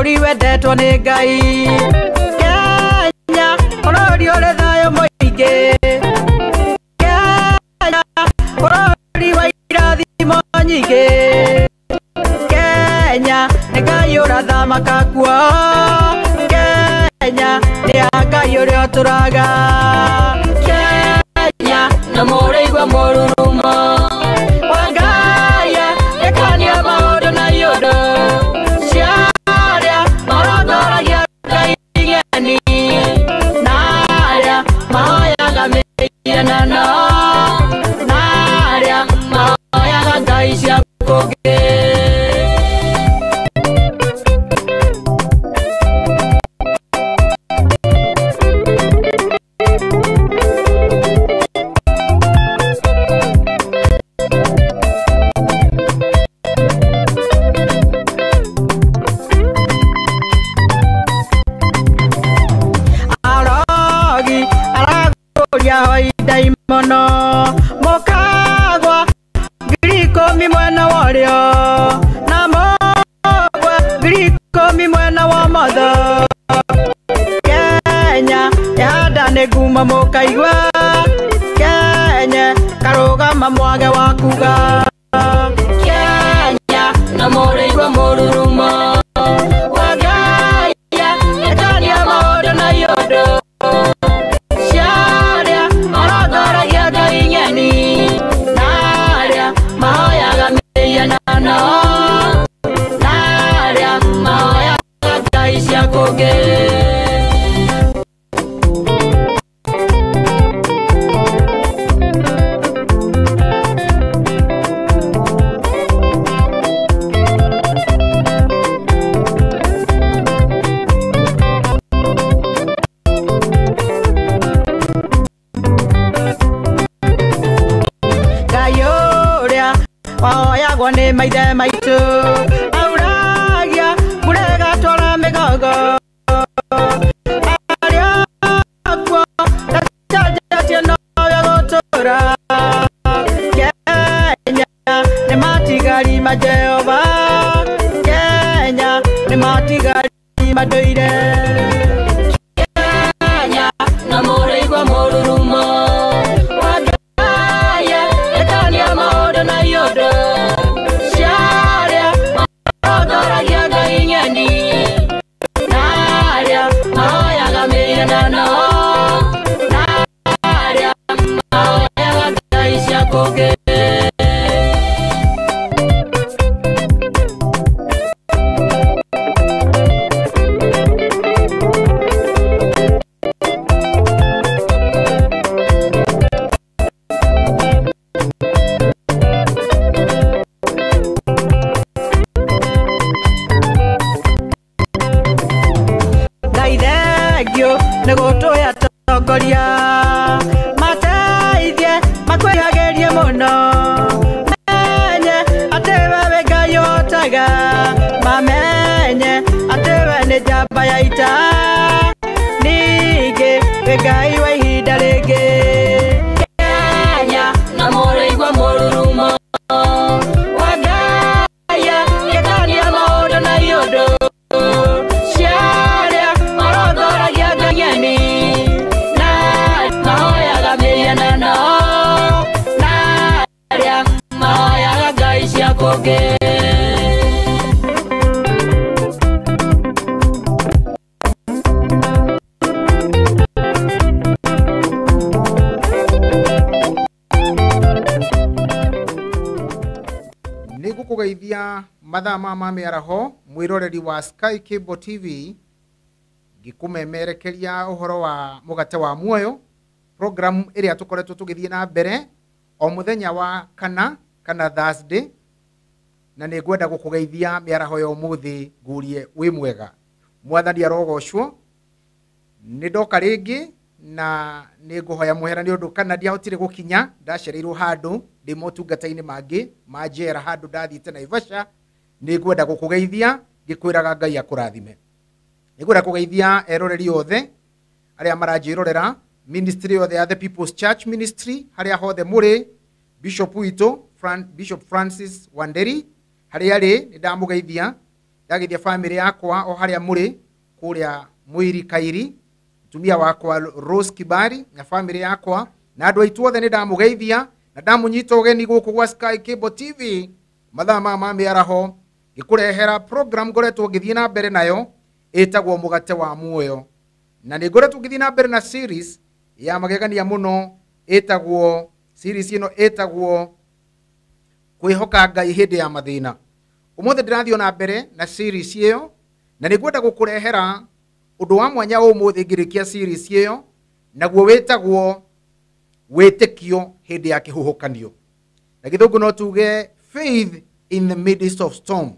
bururi wendetwo ni Ngai. Kenya bururi uri thayo muingi. Kenya bururi wa irathimo nyingi. Kenya ni Ngai urathamaga kuo. Kenya ni Ngai uria turaga. Kenya na mureigwa mururumo wa Ngai ekania maundu na yodo. Ciaria marongoragia Ngai ng'eni naria mahoyaga mĩhianano naria mahoyaga ngai cia kũngĩ. Mono mokagwa girikomi mwena wario na mogwa girikomi mwena wa motho. Kenya yada neguma mokaigwa. Kenya karugama mwage wa kuga. Kenya na mureigwa mururumo wa Ngai ekania maundu na yodo. Wahoyagwo nĩ maithe maitũ auragia mũrega twara mĩgogo. Arĩa akuo ndacanjatie nowe gũtũra. Kenya nĩ matigari ma Jehova. Kenya nĩ matigari ma ndũire. Kenya na mũrĩigwa mũrurumo wa Ngai ekania maũndũ na yodo. Negotoya togoria mateithie makwehagerie muno. Menye atewe Ngai otaga. Mamenye atewe nĩ njamba ya ita. Ningĩ Ngai wa ihinda rĩngĩ. Kenya na mũrĩigwa mũrurumo wa Ngai ekania maũndũ na yodo. Nigukugeithia mathaa ma mĩaraho mwiroreri wa Sky Cable TV ngikumemerekeria uhoro wa mugate wa muoyo program ĩrĩa tukoretwo tugithie na mbere o muthenya wa kana Thursday, na nĩngwenda gukugeithia mĩaraho ya umuthi ngurie wi mwega. Mwathani arogocwo. Nindoka ringi na nĩngũhoya mũhera nĩ ũndũ kana ndiahotire gukinya ndacereirwo handu ndi motungata-inĩ mangi ma njera handu ndathiĩte Naivasha. Nĩngwenda gukugeithia ngikwĩraga Ngai akũrathime. Nĩngwenda kugeithia eroreri othe arĩa maranjĩrorera ministry of the People's Church Ministry harĩa hothe mũrĩ. Bishop witũ Bishop Francis Wanderi harĩa arĩ nĩ ndamugeithia. ndagithia family yakwa o haria muri kuria Mwiri Kairi, tumia wakwa Rose Kibali na family yakwa na andu aitu othe ni ndamugeithia na ndamunyita ugeni guku gwa Sky Cable TV mathaa ma miaraho gikurehera program ngoretwo ngithie na mbere nayo etagwo mugate wa muoyo, na ni ngoretwo ngithie na mbere na series ya magegania muno etagwo series ino etagwo kwihoka Ngai hindi ya mathina. Umothe ndirathio na mbere na series iyo na nigwenda gukurehera undu wa mwanya umuthi ngirikia series iyo naguo wetagwo witikio hindi ya kihuhukanio, na githungu no tuge faith in the midst of storm.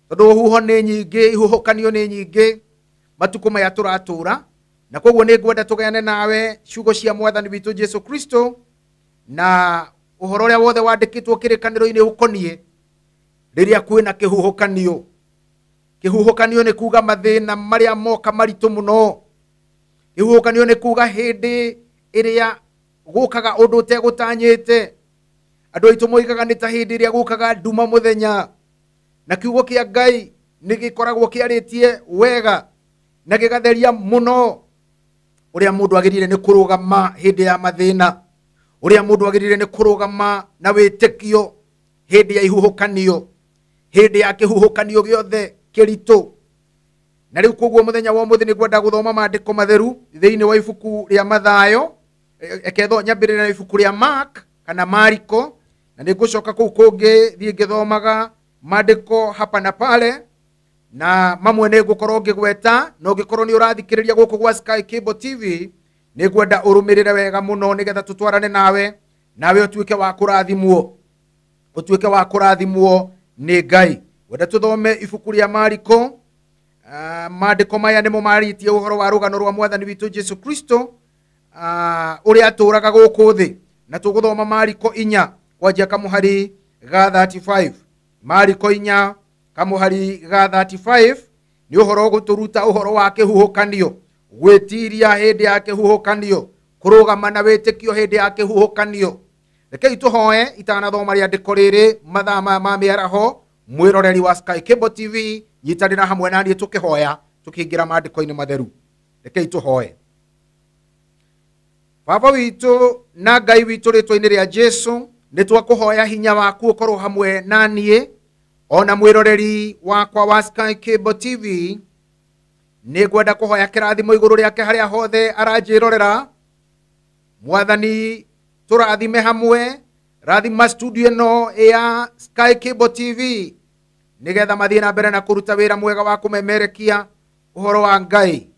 Tondu huho ni nyingi, ihuhukanio ni nyingi matuko maya turatura, na koguo ni ngwenda tugane nawe ciugo cia mwathani witu Jesu Kristo na uhoro uria wothe wandikitwo kirikaniro-ini ukonie riria kwina kihuhukanio. Kihuhukanio ni kuga mathina maria moka maritu muno. Kihuhukanio ni kuga hindi iria gukaga undu utegutanyite. Andu aitu moigaga ni ta hindi iria gukaga nduma muthenya, na kiugo kia Ngai ni gikoragwo kiaritie wega na gigatheria muno uria mundu agirire ni kurugama hindi ya mathina, uria mundu agirire ni kurugama na witikio hindi ya ihuhukanio, hindi ya kihuhukanio giothe kirito. Na riu koguo muthenya wa muthi ni gwenda guthoma maandiko matheru thiini wa ibuku ria Mathayo, eketho nyambirira na ibuku ria Mark kana Mariko, na ni ngucoka kuu kungi thie ngithomaga maandiko hapa na pale, na mamwe ni ngukorwo ngigweta no ngikorwo ni urathikiriria guku gwa Sky Cable TV ni gwenda urumirire wega muno nigetha tutwarane nawe utuike wa kurathimwo ni Ngai. Wenda tuthome ibuku ria Mariko. Maandiko maya nimo maritie uhoro wa rugano rwa mwathani witu Jesu Kristo uria aturaga guku thi, na tuguthoma Mariko 4 kwanjia kamuhari ga 35. Mariko 4 kamuhari ga 35 ni uhoro guturuta uhoro wa kihuhukanio, gwitiria hindi ya kihuhukanio, kurugama na witikio hindi ya kihuhukanio. Rekei tuhoe itanathoma riandiko riri mathaa ma miaraho. Mwiroreri wa Sky Cable TV nyitanira hamwe nani tukihoya tukiingira maandiko-ini matheru. Rekei tuhoe. Baba witu na Ngai witu ritwa-ini ria Jesu ni twakuhoya hinya waku ukorwo hamwe nanie ona mwiroreri wakwa wa Sky Cable TV. Ni gwenda kuhoya kirathimo iguru riake haria hothe aranjirorera. Mwathani turathime hamwe, rathima studio no ya Sky Cable TV nigetha mathie na mbere na kuruta wira mwega wa kumemerekia uhoro wa Ngai.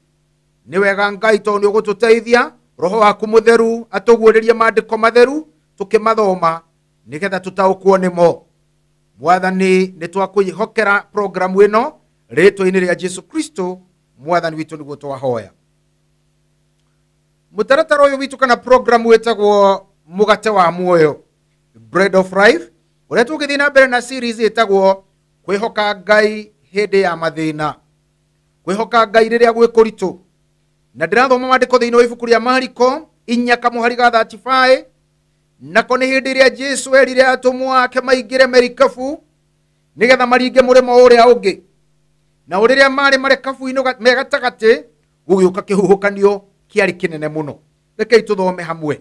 Ni wega Ngai tondu ni ugututeithia, roho waku mutheru atuguririe maandiko matheru tukimathoma nigetha tutaukwo nimo. Mwathani ni twakwihokera program ino ritwa-ini ria Jesu Kristo mwathani witu niguo twahoya. Mutaratara uyu witu kana program wetagwo mugate wa muoyo, bread of life, uria tugithie na mbere na series etagwo kwihoka Ngai hindi ya mathina, kwihoka Ngai riria gwi kuritu. Na ndirathoma maandiko thiini wa ibuku ria Mariko 4 kamuhari ga 35. Nako ni hindi iria Jesu erire atumwa ake maingire merikabu nigetha maringe murimo uria ungi, na uriria mari marikabu-ini me gatagati gugiuka kihuhukanio kiari kinene muno. Rekei tuthome hamwe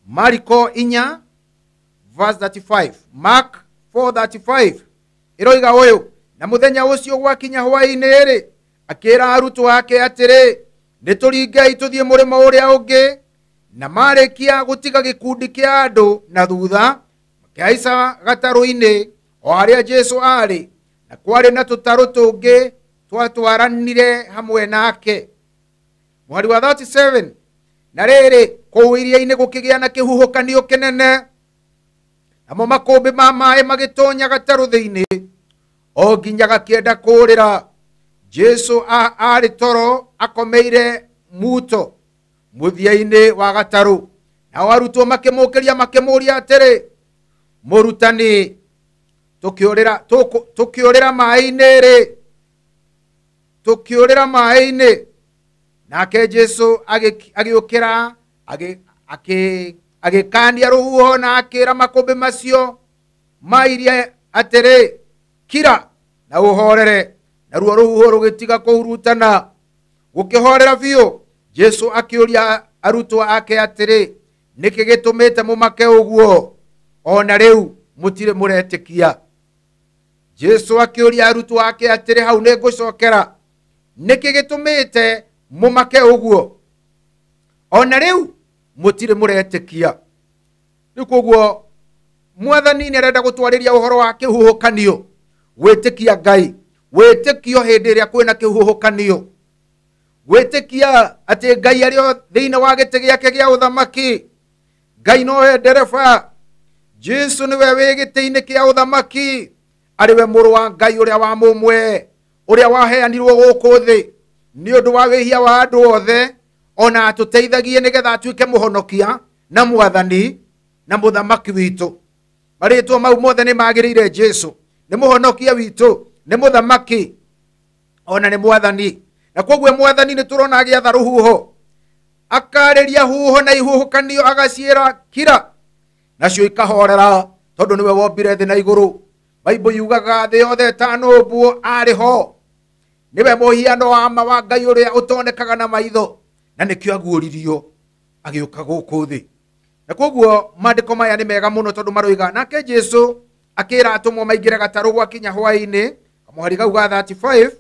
Mariko 4 verse 35. Mark 4:35 iroiga uyu, na muthenya ucio gwakinya hwaini ri akira arutwo ake atiri nituringei tuthie murimo uria ungi, na marikia gutiga gikundi kia andu na thutha makiaica gataru-ini o haria Jesu ari, na kwari na tutaru tungi twatwaranire hamwe nake. Mwari wa 37. Na riri kuu iria-ini gukigia na kihuhukanio kinene, namo makumbi ma mai magitonya gataru thiini o nginya gakienda kurira. Jesu ari toro akomeire muto muthia-ini wa gataru, na arutwo makimukiria makimuria atiri, Murutani tukiurira mai-ini ri, tukiurira mai-ini. Nake Jesu agiukira agikania ruhuho na akira makumbi macio mairia atiri, kira na uhorere naruo ruhuho rugitiga kuhurutana gukihorera biu. Jesu akiuria arutwo ake atiri, niki gitumite mumake uguo ona riu mutire muretikia? Jesu akiuria arutwo ake atiri, hau ni ngucokera, niki gitumite mumake uguo ona riu mutire muretikia? Nikuguo Mwathani ni arenda gutwariria uhoro wa kihuhukanio, witikia Ngai, witikio hindi iria kwina kihuhukanio, witikia ati Ngai ario thiini wa giti giake gia uthamaki. Ngai nowe ndereba, Jesu niwe wi giti-ini kia uthamaki, ariwe muru wa Ngai uria wa mumwe, uria waheanirwo guku thi ni undu wa wihia wa andu othe, ona atuteithagie nigetha atuike muhonokia na Mwathani na muthamaki witu. Maritwa mau mothe ni magirire Jesu, ni muhonokia witu, ni muthamaki, ona ni Mwathani. Na koguo Mwathani ni turona agiatha ruhuho, akariria huho na ihuhukanio agaciira kira, nacio ikahorera, tondu niwe wombire thi na iguru. Bible yugaga thi yothe tanumbu ariho, niwe muhiano wa ma wa Ngai uria utonekaga na maitho, na nikio aguuririo agiuka guku thi. Na koguo maandiko maya ni mega muno tondu maroiga nake Jesu akira atumwo maingire gataru gwa kinya hwaini, kamuhari gau ga 35,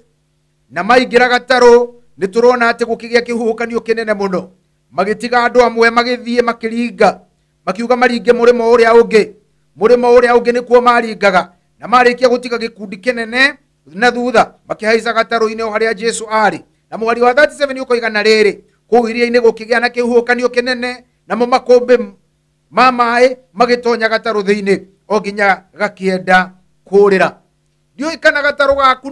na maingira gataru ni turona ati gukigia kihuhukanio kinene muno, magitiga andu amwe magithie makiringa, makiuga maringe murimo uria ungi nikuo maringaga, na marikia gutiga gikundi kinene na thutha makihaica gataru-ini o haria Jesu ari. Na muhari wa 37 ukoiga na riri kuu iria-ini gukigia na kihuhukanio kinene, namo makumbi ma mai magitonya gataru thiini o nginya gakienda kurira. Ndioi kana gataru gaku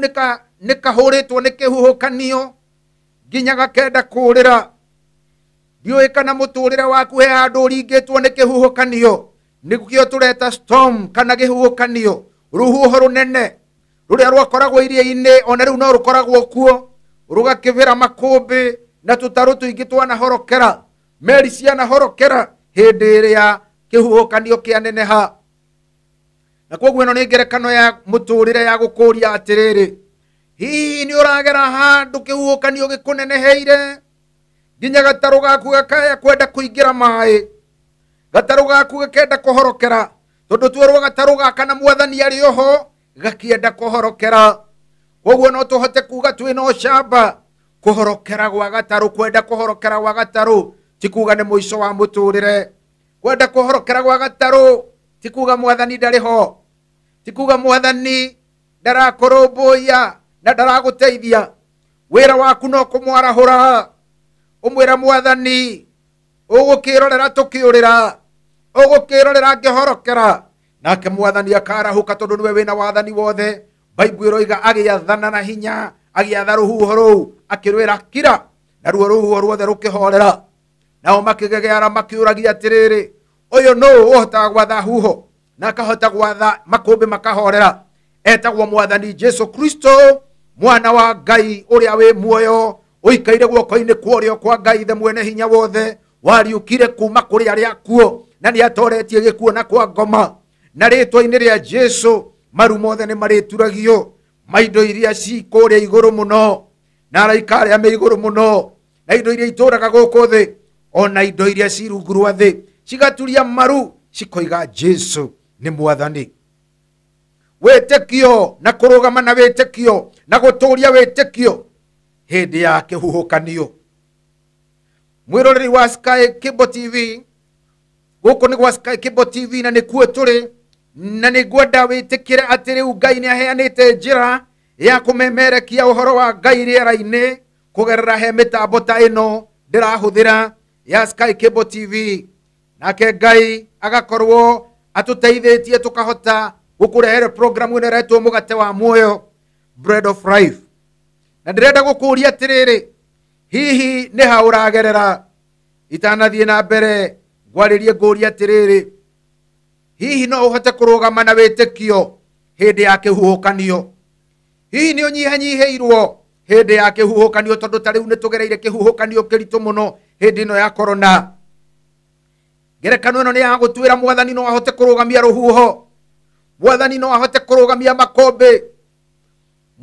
nikahuritwo ni kihuhukanio nginya gakenda kurira. Ndioi kana muturire waku he handu uringitwo ni kihuhukanio, nikio tureta storm kana gihuhukanio, ruhuho runene ruria rwakoragwo iria-ini ona riu no rukoragwo kuo, rugakivira makumbi na tutaru tuingi twanahorokera, meri cianahorokera hindi iria kihuhukanio kianeneha. Na koguo ino ni ngerekano ya muturire ya gukuria atiriri, hihi ni uragera handu kihuhukanio gikuneneheire nginya gataru gaku gakaya kwenda kuingira mai, gataru gaku gakenda kuhorokera, tondu twerwo gataru gaka na Mwathani ari oho gakienda kuhorokera. Koguo no tuhote kuga twina ucamba, kuhorokera gwa gataru, kwenda kuhorokera gwa gataru tikuga ni muico wa muturire. Kwenda kuhorokera gwa gataru tikuga Mwathani ndariho, tikuga Mwathani ndarakurumbuia na ndaraguteithia. Wira waku no kumwarahura, umwira Mwathani ugukirorera tukiurira, ugukirorera ngihorokera, nake Mwathani akarahuka tondu niwe wina wathani wothe. Bible iroiga agiathana na hinya, agiatha ruhuho ruu akirwira kira, na ruo ruhuho ruothe rukihorera. Nao makigegeara makiuragia atiriri, uyu no uhotaga gwatha huho na akahota gwatha makumbi makahorera? Etagwo Mwathani Jesu Kristo, mwana wa Ngai uria wi muoyo, uikaire guoko-ini kwa urio kwa Ngai the mwene hinya wothe, wariukire kuma kuri aria kuo na ni atoretie gikuo na kwa ngoma. Na ritwa-ini ria Jesu maru mothe ni marituragio, maindo iria ci kuria iguru muno na araika aria me iguru muno, na indo iria ituraga guku thi, ona indo iria ci rungu rwa thi cigaturia maru cikoiga Jesu ni Mwathani. Witikio na kurugama na witikio na guturia witikio hindi ya kihuhukanio. Mwiroreri wa Sky Cable TV, guku ni gwa Sky Cable TV na nikuo turi, na nigwenda witikire ati riu Ngai ni aheanite njira ya kumemerekia uhoro wa Ngai riera-ini kugerera he mitambo ta ino ndirahuthira ya Sky Cable TV. Nake Ngai agakorwo atuteithitie tukahota gukurehere programu ino iretwo mugate wa muoyo, bread of life. Na ndirenda gukuria atiriri, hihi ni ha uragerera? Itanathie na mbere gwaririe nguria atiriri, hihi no uhote kurugama na witikio hindi ya kihuhukanio? Hihi ni unyihanyiheirwo hindi ya kihuhukanio? Tondu ta riu ni tugereire kihuhukanio kiritu muno hindi ino ya corona. Ngerekano ino ni ya gutwira Mwathani no ahote kurugamia ruhuho, Mwathani no ahote kurugamia makombi,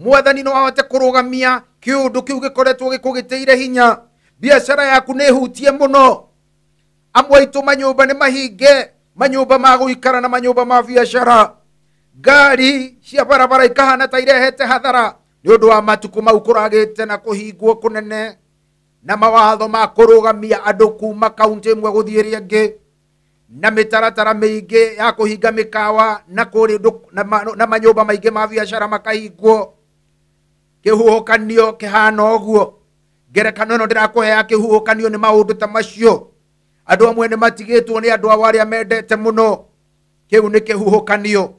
mwathani no ahote kurugamia kiundu kiu gikoretwo gikugiteire hinya. Biashara yaku ne hutie muno, amwe itu manyumba ni mahinge, manyumba ma guikara na manyumba ma biashara. Gari cia barabara ikahana ta irehete hathara ni undu wa matuku mau kuragite na kuhingwo kunene na mawatho ma kurugamia andu kuma kaunti imwe guthie ria ingi, na mitaratara miingi ya kuhinga mikawa na kuri na manyumba maingi ma biashara makahingwo. Kihuhukanio kihana uguo. Ngerekano ino ndirakuhea kihuhukanio ni maundu ta macio. Andu amwe ni matigitwo ni andu aria mendete muno. Kiu ni kihuhukanio.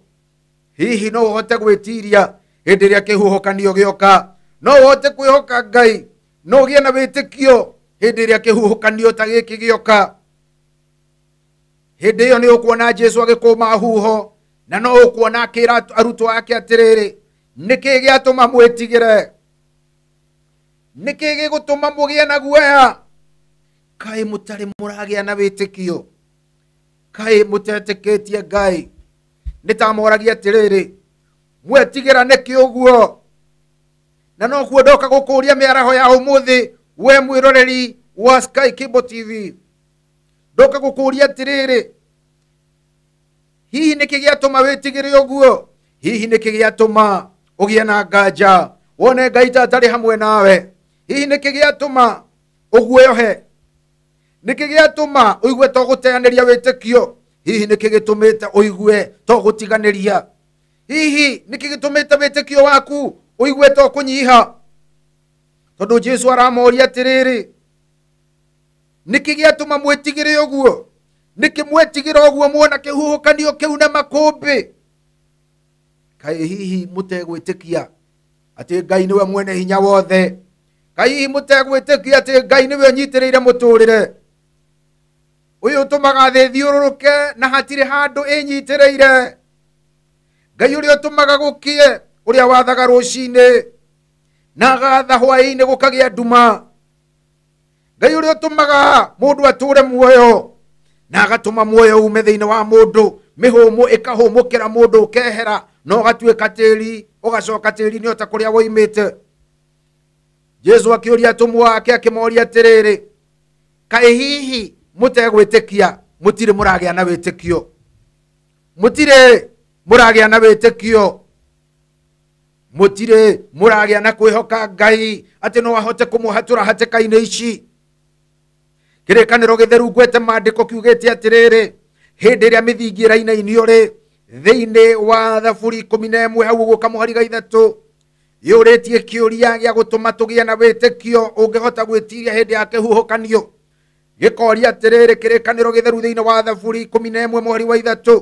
Hihi no uhote gwitiria hindi ria kihuhukanio gioka? No uhote kwihoka Ngai? No ugie na witikio hindi ria kihuhukanio ta giki gioka? Hindi iyo ni ukuona Jesu agikuma huho, na no ukuona akira arutwo ake atiriri, niki giatuma mwitigire? Niki gigutuma mugie na guoya? Kai mutari muragia na witikio? Kai mutetikitie Ngai? Nitamoragia atiriri, mwetigira niki uguo? Na no kuo ndoka gukuria miaraho ya umuthi we mwiroreri wa Sky Cable TV. Ndoka gukuria atiriri, hihi niki giatuma witigire uguo? Hihi niki giatuma ugie na nganja wone Ngai tatari hamwe nawe? Hihi niki giatuma uguoyohe? Niki giatuma uigue to guteaniria witikio? Hihi niki gitumite uigue to gutiganiria? Hihi niki gitumite witikio waku uigue to kunyiha? Tondu Jesu aramoria atiriri, niki giatuma mwetigire uguo? Niki mwetigira uguo muona kihuhukanio kiu na makumbi? Kai hihi mutegwitikia ati Ngai niwe mwene hinya wothe? Kai hihi mutegwitikia ati Ngai niwe unyitirire muturire? Uyu tumaga thi thiururuke na hatire handu inyitiriire. Ngai uria tumaga gukie, uria wathaga rucini na gatha hwaini gukagia nduma. Ngai uria tumaga mundu ature muoyo na agatuma muoyo ume thiini wa mundu, mihumu ikahumukira mundu ukehera no gatuika tiri, ugacoka tiri ni ota kuria woimite. Jesu akiuria atumwa ake akimoria atiriri, kai hihi mutegwitikia? Mutire muragia na witikio? Mutire muragia na witikio? Mutire muragia na kwihoka Ngai ati no ahote kumuhatura hatikaine ici? Kirikaniro githeru gwete maandiko kiugite atiriri, hindi ria mithingi raina-ini uri thiini wa Thaburi 11 hau guka muhariga 3 yuritie kiuria gia gutuma tugie na witikio ungihota gwitiria hindi ya kihuhukanio. Gikoria atiriri kirikaniro githeru thiini wa Thaburi 11 muhari wa 3,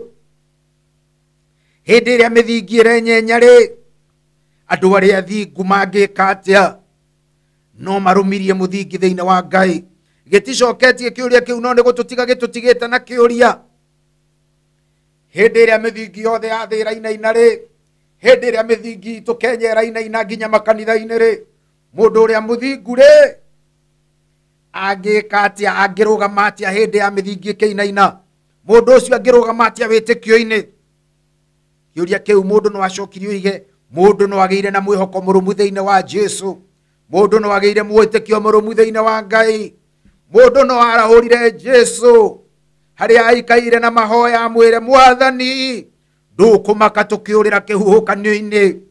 hindi ria mithingi renyenyari andu aria athingu mangika atia? No marumirie muthingi thiini wa Ngai. Giticoketie kiuria kiu no ni gututiga gitutigite na kiuria. Hindi ria mithingi yothe ya thi raina-ina ri, hindi ria mithingi tukenye raina-ina nginya makanitha-ini ri, mundu uria muthingu ri angika atia? Angirugama atia hindi ya mithingi kinaina? Mundu ucio angirugama atia witikio-ini? Kiuria kiu mundu no acokirio ige. Mundu no ageire na mwihoko murumu thiini wa Jesu. Mundu no ageire mwitikio murumu thiini wa Ngai. Mundu no arahurire Jesu haria aikaire na mahoya mwire, Mwathani ndukumaka tukiurira kihuhukanio-ini,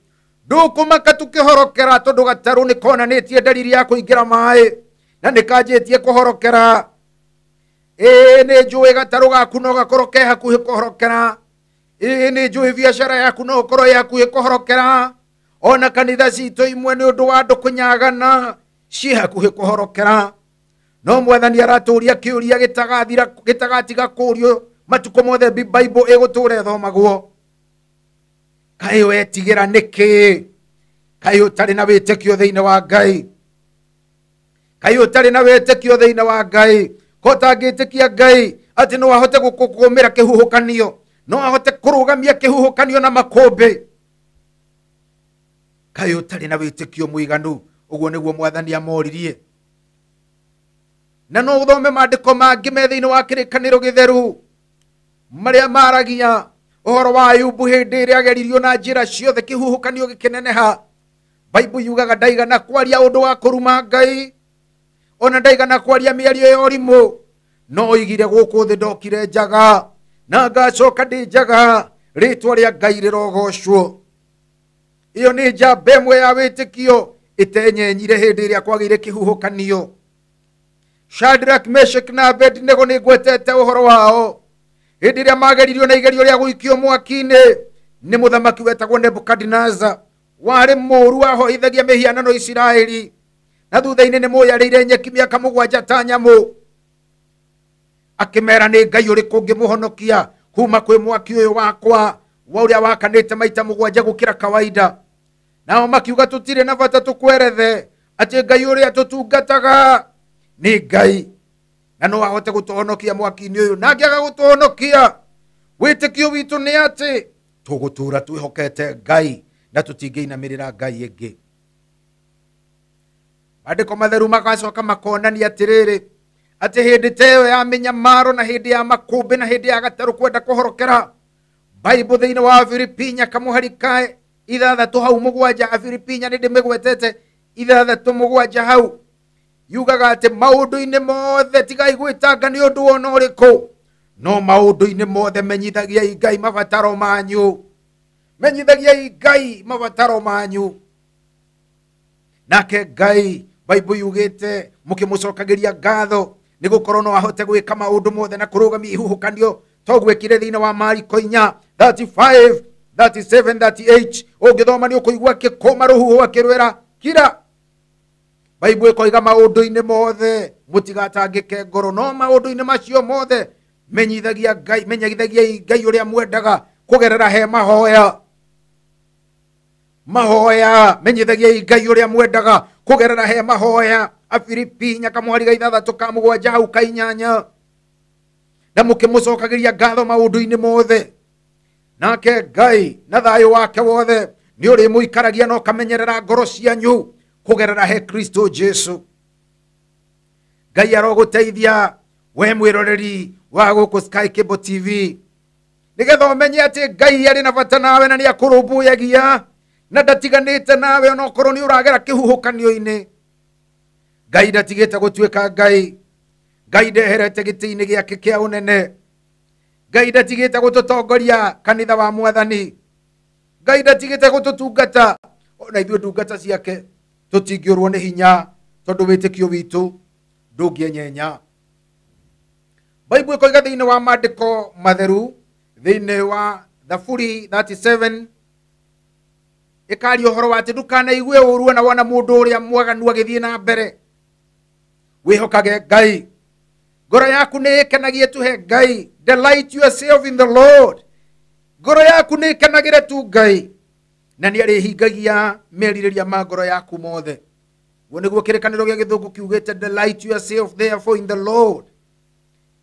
ndukumaka tukihorokera tondu gataru ni konanitie dalili ya kuingira mai na nikanjitie kuhorokera. Ni njui gataru gaku no gakoroke hakuhi kuhorokera. Ni njui biashara yaku no korwo yakuhi kuhorokera. Ona kanitha citu imwe ni undu wa andu kunyagana ci hakuhi kuhorokera. No Mwathani araturia kiuria gitagatiga kurio matuko mothe Bible iguture thomagwo. Kai wetigira niki? Kai utari na witikio thiini wa Ngai? Kai utari na witikio thiini wa Ngai? Kotangitikia Ngai ati no ahote gukumira kihuhukanio, no ahote kurugamia kihuhukanio na makumbi? Kai utari na witikio muiganu? Uguo niguo Mwathani amoririe. Na no uthome maandiko mangi me thiini wa kirikaniro githeru maria maragia uhoro wa Ayubu hindi iria ageririo na njira ciothe kihuhukanio gikineneha, Bible yugaga ndaigana kwaria undu wa kuruma Ngai, ona ndaigana kwaria mĩario ya ũrimũ, no igire gũkũ thĩ ndokire njaga, na ngacoka ndĩ njaga, rĩtwa rĩa Ngai rĩrogocwo. Iyo nĩ njamba ĩmwe ya wĩtĩkio ĩtenyenyire hĩndĩ ĩrĩa kwagĩire kĩhuhũkanio. Shadrach, Meshach na Abednego nĩ ngwetete ũhoro wao hĩndĩ ĩrĩa mageririo na igerio rĩa gũikio mwaki-inĩ nĩ mũthamaki wetagwo Nebukadnezar. Warĩ mũũru ahoithagia mĩhianano Isiraeli, na thutha-inĩ nĩ mũyarĩire nyeki mĩaka 7 ta nyamũ. Akĩmera nĩ Ngai ũrĩkũ ũngĩmũhonokia kuma kwĩ mwaki ũyũ wakwa wa ũrĩa wakanĩte maita 7 gũkĩra kawaida. Nao makiuga tũtirĩ na bata tũkwerethe atĩ Ngai ũrĩa tũtungataga nĩ Ngai, na no ahote gũtũhonokia mwaki-inĩ ũyũ. Na angĩaga gũtũhonokia, wĩtĩkio witũ nĩ atĩ tũgũtũũra twĩhokete Ngai na tũtingĩinamĩrĩra Ngai ĩngĩ. Maandĩko matheru magacoka makonania atĩrĩrĩ, atĩ hĩndĩ ta ĩyo ya mĩnyamaro na hĩndĩ ya makũmbĩ na hĩndĩ ya gatarũ kwenda kũhorokera, Bible thĩinĩ wa Filipinya kamũhari ka 6 hau 7, Filipinya nĩ ndĩmĩgwetete 6:7 hau, yugaga atĩ maũndũ-inĩ mothe tigai gwĩtanga nĩ ũndũ wona ũrĩkũ, no maũndũ-inĩ mothe menyithagiai Ngai mabataro manyu. Menyithagiai Ngai mabataro manyu. Nake Ngai, Bible yugĩte, mũkĩmũcokagĩria ngatho nĩ gũkorwo no ahote gwĩka maũndũ mothe na kũrũgamia ihuhũkanio ta ũgwĩkire thĩinĩ wa Mariko 4:35, 37, 38. Ũngĩthoma nĩ ũkũigua akĩkũma rũhuho akĩrwĩra kira. Bible ĩkoiga maũndũ-inĩ mothe mũtigatangĩke ngoro, no maũndũ-inĩ macio mothe menyithagiai Ngai ũrĩa mwendaga kũgerera he mahoya. Mahoya, menyithagiai Ngai ũrĩa mwendaga kũgerera he mahoya. Afilipinya kamũhari ga 6:7 hau 8. Na mũkĩmũcokagĩria ngatho maũndũ-inĩ mothe, nake Ngai na thayũ wake wothe nĩ ũrĩmũikaragia na ũkamenyerera ngoro cianyu kũgerera he Kristo Jesu. Ngai arogũteithia we mwĩroreri wa gũkũ Sky Cable TV, nĩgetha ũmenye atĩ Ngai arĩ na bata nawe na nĩ akũrũmbũyagia na ndatiganĩte nawe ona okorwo nĩ ũragera kĩhuhũkanio-inĩ. Ngai ndatigĩte gũtuĩka Ngai. Ngai ndeherete gĩtĩ-inĩ gĩake kĩa ũnene. Ngai ndatigĩte gũtũtongoria kanitha wa Mwathani. Ngai ndatigĩte gũtũtungata, ona ithuĩ ndungata ciake tũtingĩũrwo nĩ hinya tondũ wĩtĩkio witũ ndũngĩenyenya. Bible ĩkoiga thĩinĩ wa maandĩko matheru thĩinĩ wa Thaburi 37 ĩkaaria ũhoro wa atĩ ndũkanaigue ũũru na wona mũndũ ũrĩa mwaganu agĩthiĩ na mbere. Wĩhokage Ngai. Ngoro yaku nĩ ĩkenagie tu he Ngai. Delight yourself in the Lord. Ngoro yaku nĩ ĩkenagĩre tu Ngai, na nĩ arĩhingagia merirĩria ma ngoro yaku mothe. Guo nĩguo kĩrĩkanĩro gĩa gĩthũngũ kiugĩte, delight yourself therefore in the Lord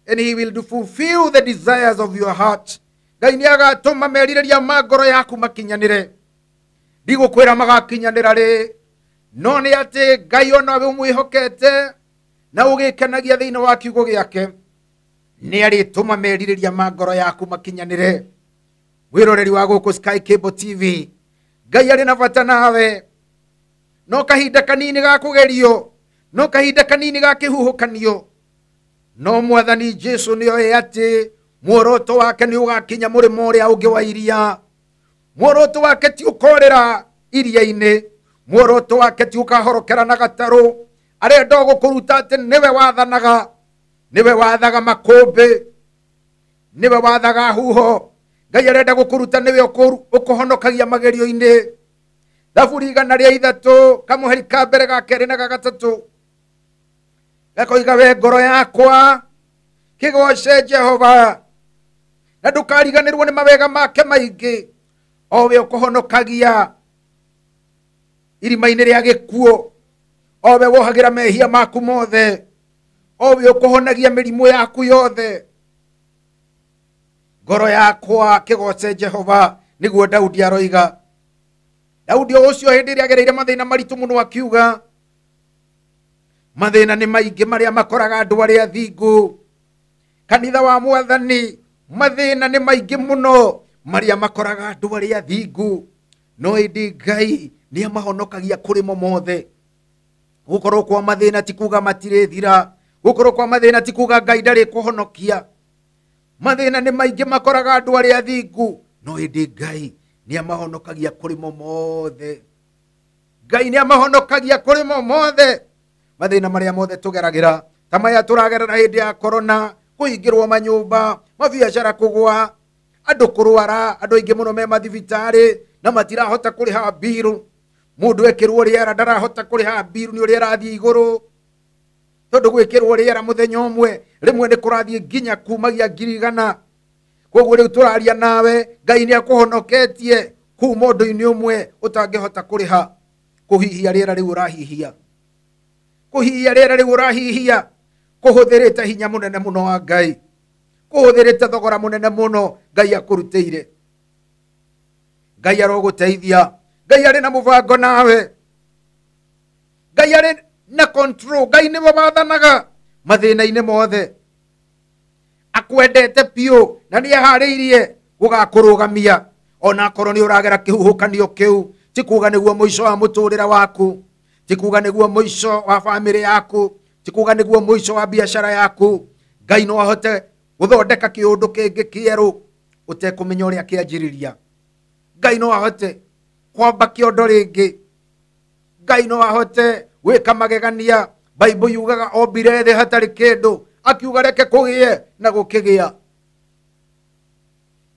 and he will fulfill the desires of your heart. Ngai nĩ agatũma merirĩria ma ngoro yaku makinyanĩre. Ndigũkwĩra magakinyanĩra rĩ, no nĩ atĩ Ngai onawe ũmwĩhokete na ũgĩkenagia thĩinĩ wa kiugo gĩake, nĩ arĩtũma merirĩria ma ngoro yaku makinyanĩre. Wĩroreri wa gũkũ Sky Cable TV, Ngai arĩ na bata nawe. No kahinda kanini ga kũgerio, no kahinda kanini ga kĩhuhũkanio, no Mwathani Jesu nĩoĩ atĩ muoroto wake nĩ ũgakinya mũrĩmo ũrĩa ũngĩ wa iria. Muoroto wake ti ũkorĩra iria-inĩ, muoroto wake ti ũkahorokera na gatarũ. Arenda gũkũruta atĩ nĩwe wathanaga, nĩwe wathaga makũmbĩ, nĩwe wathaga huho. Ngai arenda gũkũruta nĩwe ũkũhonokagia magerio-inĩ. Thaburi 103 kamũhari ka mbere ga kerĩ na ga gatatũ gakoiga, we ngoro yakwa kĩgoce Jehova, na ndũkariganĩrwo nĩ mawega make maingĩ. O we ũkũhonokagia irima-inĩ rĩa gĩkuũ, o we wohagĩra mehia maku mothe, o we ũkũhonagia mĩrimũ yaku yothe. Ngoro yakwa kĩgoce Jehova, nĩguo Daudi aroiga. Daudi ũcio hĩndĩ ĩrĩa agereire mathĩna maritũ mũno akiuga, mathĩna nĩ maingĩ marĩa makoraga andũ arĩa athingu. Kanitha wa Mwathani, mathĩna nĩ maingĩ mũno marĩa makoraga andũ arĩa athingu, no ĩndĩ Ngai ni amahonokagia kuri mo mothe. Gukorwo kwa mathina ti kuga matire thira, gukorwo kwa mathina ti kuga Ngai ndari kuhonokia. Mathina ni maingi makoraga andu aria athingu, no indi Ngai ni amahonokagia kuri mo mothe. Ngai ni amahonokagia kuri mo mothe. Mathina maria mothe tugeragira, ta maya turagerera hindi ya corona, kuhingirwo manyumba, mabiacara kugwa, andu kurwara, andu aingi muno me mathibitari na matirahota kuriha biru. Mundu ekirwo riera ndarahota kuriha biru ni uria rathie iguru, tondu gwikirwo riera muthenya umwe rimwe ni kurathie nginya kumagia 100,000. Koguo riu turaria nawe, Ngai ni akuhonoketie kuma undu-ini umwe utangihota kuriha. Kuhihia riera riu urahihia, kuhihia riera riu urahihia, kuhuthirite hinya munene muno wa Ngai, kuhuthirite thogora munene muno Ngai akurutire. Ngai aroguteithia, Ngai ari na mubango nawe, Ngai ari na control, Ngai ni wathanaga mathina-ini mothe. Akwendete piu na ni ahariirie gugakurugamia ona korwo ni uragera kihuhukanio kiu. Ti kuga niguo muico wa muturira waku, ti kuga niguo muico wa family yaku, ti kuga niguo muico wa biashara yaku. Ngai no ahote guthondeka kiundu kingi kieru utekumenya uria kianjiriria. Ngai no ahote kwamba kiondo ringi. Ngai no ahote wika magegania. Bible yugaga ombire thi hatari kindu, akiuga reke kugie na gukigia.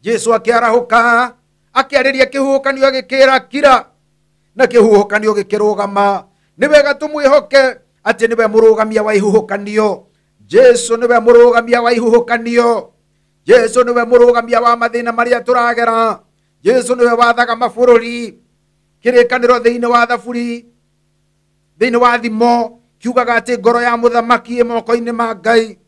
Jesu akiarahuka akiariria kihuhukanio gikira kira na kihuhukanio gikirugama. Ni wega tumwihoke ati niwe murugamia wa ihuhukanio. Jesu niwe murugamia wa ihuhukanio. Jesu niwe murugamia wa mathina maria turagera. Jesu niwe wathaga mabururi. Kirikaniro thiini wa thaburi, thiini wa thimo kiugaga ati ngoro ya muthamaki moko-ini ma Ngai.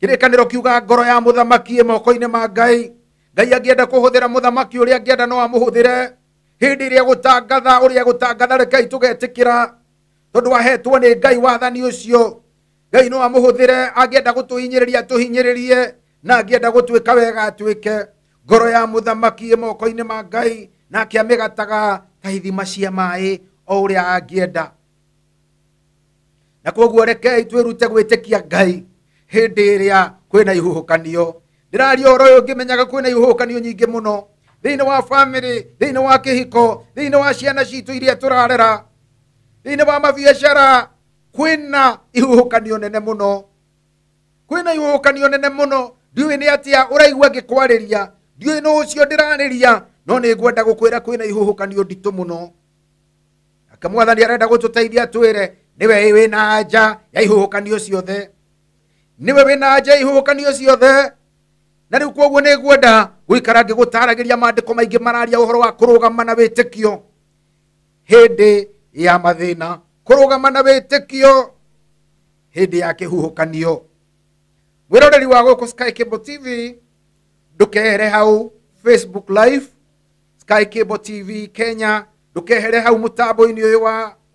Kirikaniro kiuga ngoro ya muthamaki moko-ini ma Ngai. Ngai angienda kuhuthira muthamaki uria angienda no amuhuthire. Hindi iria gutangatha uria gutangatha rekei tugetikira, tondu wahetwo ni Ngai wathani ucio. Ngai no amuhuthire, angienda gutuhinyiriria tuhinyiririe, na angienda gutwika wega atwike. Ngoro ya muthamaki moko-ini ma Ngai, nake amigataga ta ithima cia mai o uria angienda. Na koguo rekei twirute gwitikia Ngai hindi iria kwina ihuhukanio. Ndiraria oro uyu ngimenyaga kwina ihuhukanio nyingi muno thiini wa family, thiini wa kihiko, thiini wa ciana citu iria turarera, thiini wa mabiacara. Kwina ihuhukanio nene muno, kwina ihuhukanio nene muno. Ndiui ni atia uraigua ngikwariria, ndiui no ucio ndirariria, no ni ngwenda gukwira kwina ihuhukanio nditu muno. Akamwathani arenda gututeithia twire niwe wina anja ya ihuhukanio ciothe, niwe wina anja ya ihuhukanio ciothe. Na riu koguo ni ngwenda guikara ngigutaragiria maandiko maingi mararia uhoro wa kurugama na witikio hindi ya mathina, kurugama na witikio hindi ya kihuhukanio. Mwiroreri wa guku Sky Cable TV, ndukehere hau Facebook live Sky Cable TV Kenya, ndukehere hau mutambo-ini uyu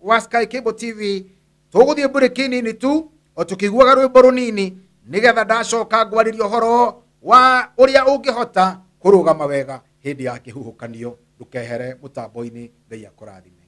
wa Sky Cable TV. Tuguthie break-ini ni tu o tukiguaga rwimbo runini nigetha ndacoka ngwariria uhoro wa uria ungihota kurugama wega hindi ya kihuhukanio. Ndukehere mutambo-ini. Ngai akurathime.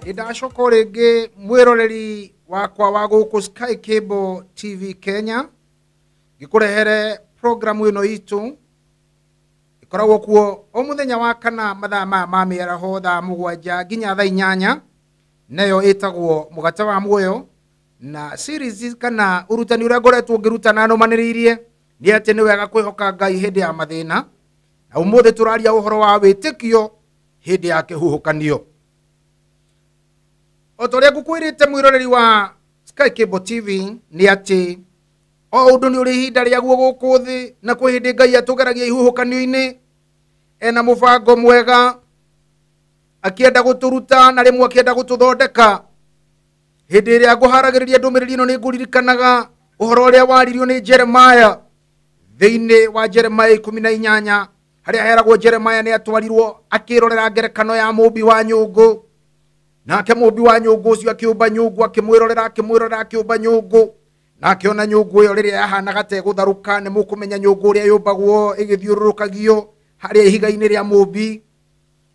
Idashoka ringi mwiroreri wakwa wa guku Sky Cable TV Kenya gikurehere programu ino itu ikoragwo kuo o muthenya wa kana mathaa ma mĩaraho thaa 7 nginya thaa 8 nayo itagwo mugate wa muoyo na series kana urutani uria ngoretwo ngirutana no maniririe ni ati ni wega kwihoka Ngai hindi ya mathina na umuthi turaria uhoro wa witikio hindi ya kihuhukanio. Otoria ngukwirite mwiroreri wa Sky Cable TV ni ati o undu ni uri hinda ria guo guku thi na kwi hindi Ngai atugeragia ihuhukanio-ini ena mubango mwega akienda guturuta na rimwe akienda gututhondeka. Hindi iria nguharagiriria ndumiriri ino ni nguririkanaga uhoro uria waririo ni Jeremiah thiini wa Jeremiah 18 haria heragwo Jeremiah ni atwarirwo akirorera ngerekano ya mumbi wa nyungu nake mumbi wa nyungu ucio akiumba nyungu akimwirorera akiumba nyungu na akiona nyungu iyo riria yahanaga ta gutharuka ni mukumenya nyungu uria yumbagwo igithiururukagio haria ihiga-ini ria mumbi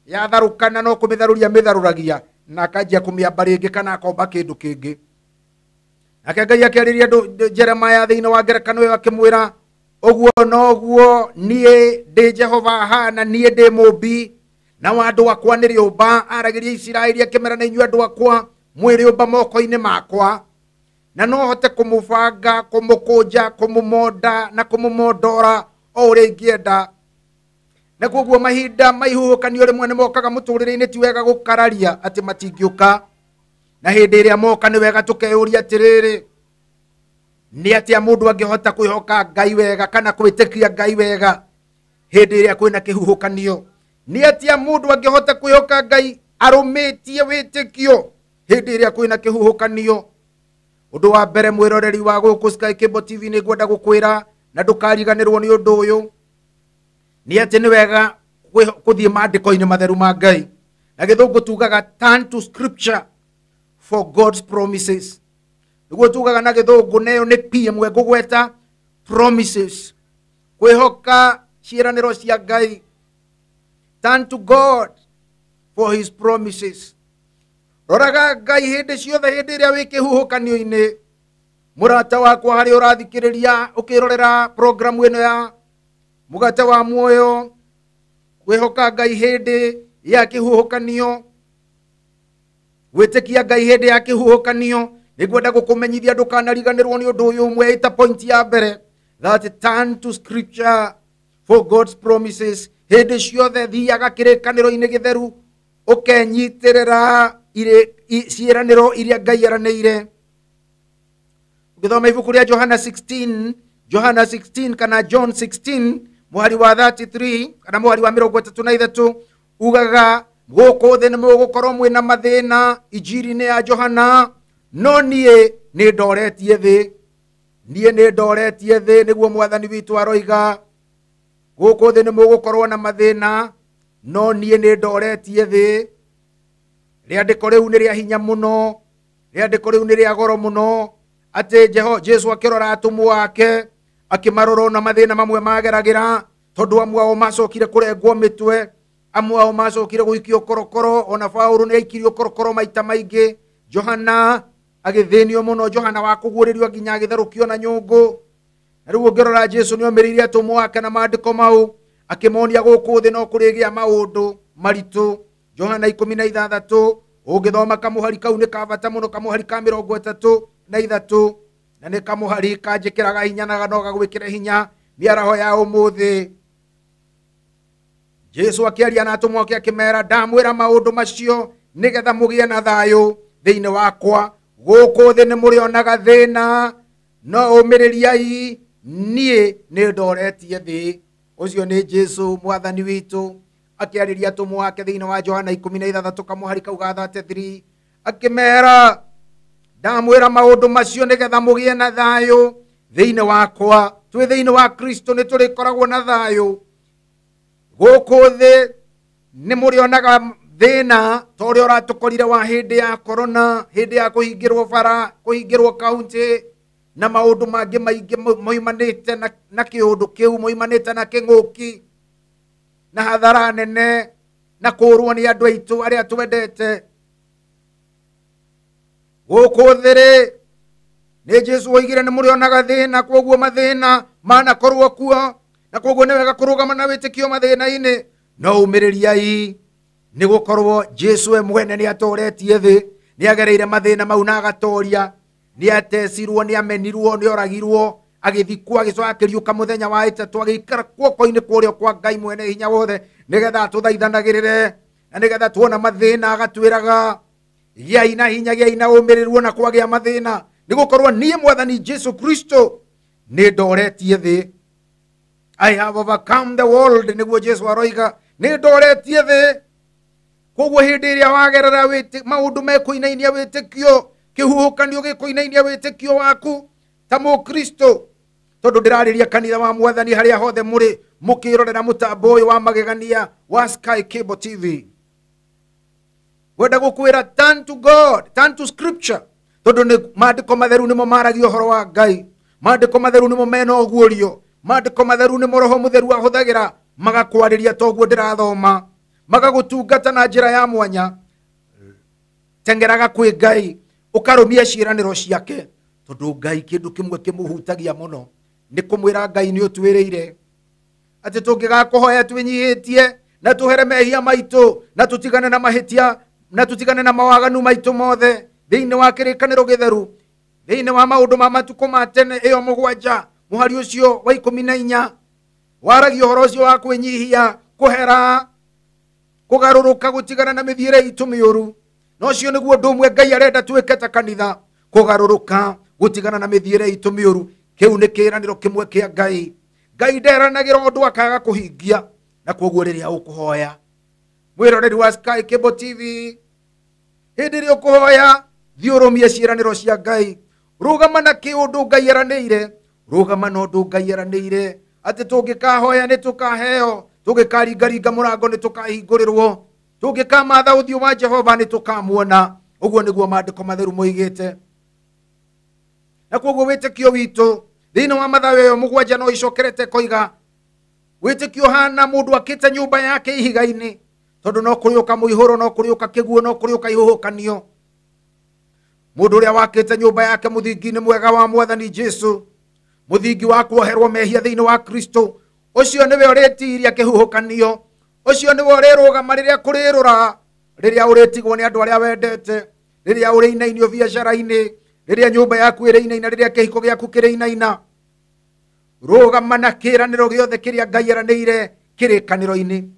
yatharukana no kumitharuria mitharuragia na akanjia kumiamba ringi kana akomba kindu kingi. Nake Ngai akĩarĩria Jeremiah thĩinĩ wa ngerekano ĩyo akĩmwĩra ũguo noguo niĩ ndĩ Jehova hana niĩ ndĩ mũmbi na andũ akwa nĩ rĩũmba aragĩria Isiraeli akĩmera na inyuĩ andũ akwa mwĩ rĩũmba moko-inĩ makwa na no hote kũmũbanga kũmũkũnja kũmũmonda na kũmũmondora o ũrĩa ingĩenda. Na koguo mahinda maihuhukanio rĩmwe nĩ mokaga mũtũrĩre-inĩ ti wega gũkararia atĩ matingĩũka na hindi ĩrĩa moka nĩ wega tũkeyũria atĩrĩrĩ nĩ atĩa mũndũ angĩhota kwĩhoka Ngai wega kana kwĩtĩkia Ngai wega hindi ĩrĩa kwĩna kĩhuhũkanio. Nĩ atĩa mũndũ angĩhota kwĩhoka Ngai arũmĩtie wĩtĩkio hindi ĩrĩa kwĩna kĩhuhũkanio. Ũndũ wa mbere mwĩroreri wa gũkũ Sky Cable TV nĩ ngwenda gũkwĩra na ndũkariganĩrwo nĩ ũndũ ũyũ nĩ atĩ nĩ wega gũthiĩ maandĩko-inĩ matheru ma Ngai na gĩthũngũ tugaga turn to scripture for God's promises. Niguo tugaga na gĩthũngũ nayo nĩ ĩmwe ngũgweta promises kwĩhoka ciĩranĩro cia Ngai. Turn to God for his promises. Roraga Ngai hindi ciothe hindi ĩrĩa wĩ kĩhuhũkanio-inĩ. Mũrata wakwa harĩa ũrathikĩrĩria ũkĩrorera programu ĩno ya mugate wa muoyo kwĩhoka Ngai hindi ya kĩhuhũkanio gwĩtĩkia Ngai hindi ya kĩhuhũkanio nĩngwenda gũkũmenyithia ndũkanariganĩrwo nĩ ũndũ ũyũ ũmwe ĩta point ya mbere that turn to scripture for God's promises. Hindi ciothe thiaga kĩrĩkanĩro-inĩ gĩtheru ũkenyitĩrĩra ciĩranĩro iria Ngai eranĩire. Ũgĩthoma ibuku rĩa Johana 16 kana John 16 muhari wa 33 kana muhari wa 33 ugaga gũkũ thĩ nĩ mũgũkorwo mwĩna mathĩna injiri-inĩ ya Johana no niĩ nĩ ndoretie thĩ nĩguo mwathani witũ aroiga. Gũkũ thĩ nĩ mũgũkorwo na mathĩna no niĩ nĩ ndoretie thĩ. Rĩandĩko rĩu nĩ rĩa hinya mũno, rĩandĩko rĩu nĩ rĩa goro mũno atĩ Jesu akĩrora atũmwo ake akĩmarora na mathĩna mamwe mageragĩra tondũ amwe ao macokire kũrengwo mĩtwe, amwe ao macokire gũikio korokoro, ona Paũlũ nĩ aikirio korokoro maita maingĩ. Johana agĩthĩnio mũno, Johana wa kũguũrĩrio nginya agĩtherũkio na nyũngũ. Na rĩu ũngĩrora Jesu nĩ omĩrĩire atũmwo ake na maandĩko mau akĩmonia gũkũ thĩ no kũrĩgĩa maũndũ maritũ. Johana 16 ũngĩthoma kamũhari kau nĩ ka bata mũno, kamũhari ka 33 na nĩ kamũhari kanjĩkĩraga hinya na no gagwĩkĩre hinya mĩaraho ya ũmũthĩ. Jesu akĩaria na atũmwo ake akĩmera ndamwĩra maũndũ macio nĩgetha mũgĩe na thayũ thĩinĩ wakwa. Gũkũ thĩ nĩ mũrĩonaga thĩna no ũmĩrĩriai niĩ nĩ ndoretie thĩ. Ũcio nĩ Jesu mwathani witũ akĩarĩria atũmwo ake thĩinĩ wa Johana 16 kamũhari kau ga 33 akĩmera ndamwĩra maũndũ macio nĩgetha mũgĩe na thayũ thĩinĩ wakwa. Twĩ thĩinĩ wa Kristo nĩ tũrĩkoragwo na thayũ. Gũkũ thĩ nĩ mũrĩonaga thĩna ta ũrĩa ũratũkorire wa hindi ya corona, hindi ya kũhingĩrwo bara, kũhingĩrwo kaunti na maũndũ mangĩ maingĩ moimanĩte na kĩũndũ kĩu, moimanĩte na kĩng'ũki na hathara nene na kũrwo nĩ andũ aitũ arĩa twendete. guku thiri ni Jesu oigire ni murionaga thina koguo mathina mana korwo kuo na koguo ni wega kurugama na witikio mathina-ini no umiririai ni gukorwo Jesu we mwene ni atoretie thi ni agereire mathina mau na agatoria ni atecirwo ni amenirwo ni oragirwo agithikwo agicoka akiriuka muthenya wa itatu agikara guoko-ini kurio kwa Ngai mwene hinya wothe nigetha tuthaithanagirire na nigetha tuona mathina agatwiraga giai na hinya giai na umirirwo na kwagia mathina ni gukorwo nie mwathani Jesu Kristo ni ndoretie thi. I have overcome the world niguo Jesu aroiga ni ndoretie thi. Koguo hindi iria wagerera maundu mekuinainia witikio kihuhukanio gikuinainia witikio waku ta Mukristo tondu ndirariria kanitha wa mwathani haria hothe muri mukirorera mutambo uyu wa magegania wa Sky Cable TV. Wenda gukwira turn to God, turn to scripture tondu ni maandiko matheru nimo maragia uhoro wa Ngai. Maandiko matheru nimo mena oguorio. Maandiko matheru nimo roho mutheru ahuthagira magakwariria toguo ndirathoma magagutungata na njira ya mwanya. Tengeraga kwi Ngai ukarumia ciiraniro ciake tondu Ngai kindu kimwe kimuhutagia muno ni kumwira Ngai ni utwiriire ati tungigakuhoya twinyihitie na tuhere mehia maitu na tutigane na mahitia na tutigane na mawaganu maitu mothe thiini wa kirikaniro githeru thiini wa maundu ma matuko ma tene iyo mugwanja muhari ucio wa 14 waragio horo ucio wa kwinyihia kuhera kugaruruka gutigana na mithiire itu miuru no cio niguo ndumwe Ngai arenda twike ta kanitha kugaruruka gutigana na mithiire itu miuru. Kiu ni kiraniro kimwe kia Ngai. Ngai nderanagira undu akaga kuhingia na koguo riria ukuhoya mwiroreri wa Sky Cable TV hindi ria ukuhoya thiurumie ciiraniro cia Ngai rugama na kiundu Ngai eranire rugama no ndu Ngai eranire ati tungikahoya ni tukaheo tungikaringaringa murango ni tukahingurirwo tungikamatha uthio wa Jehova ni tukamuona. Uguo niguo maandiko matheru moigite na koguo witikio witu thiini wa mathayo yo mugwanja no icokerete koiga witikio hana mundu akite nyumba yake ihiga-ini tondu no kuriuka muihuro no kuriuka kiguo no kuriuka ihuhukanio. Mundu uria wakite nyumba yake muthingi ni mwega wa mwathani Jesu muthingi wa kuoherwo mehia thiini wa Kristo ucio niwe uritiria kihuhukanio ucio niwe urirugama riria kurirura riria uritigwo ni andu aria wendete riria urinainio biacara-ini riria nyumba yaku irinaina riria kihiko giaku kirinaina. Rugama na kiraniro giothe kiria Ngai eranire kirikaniro-ini.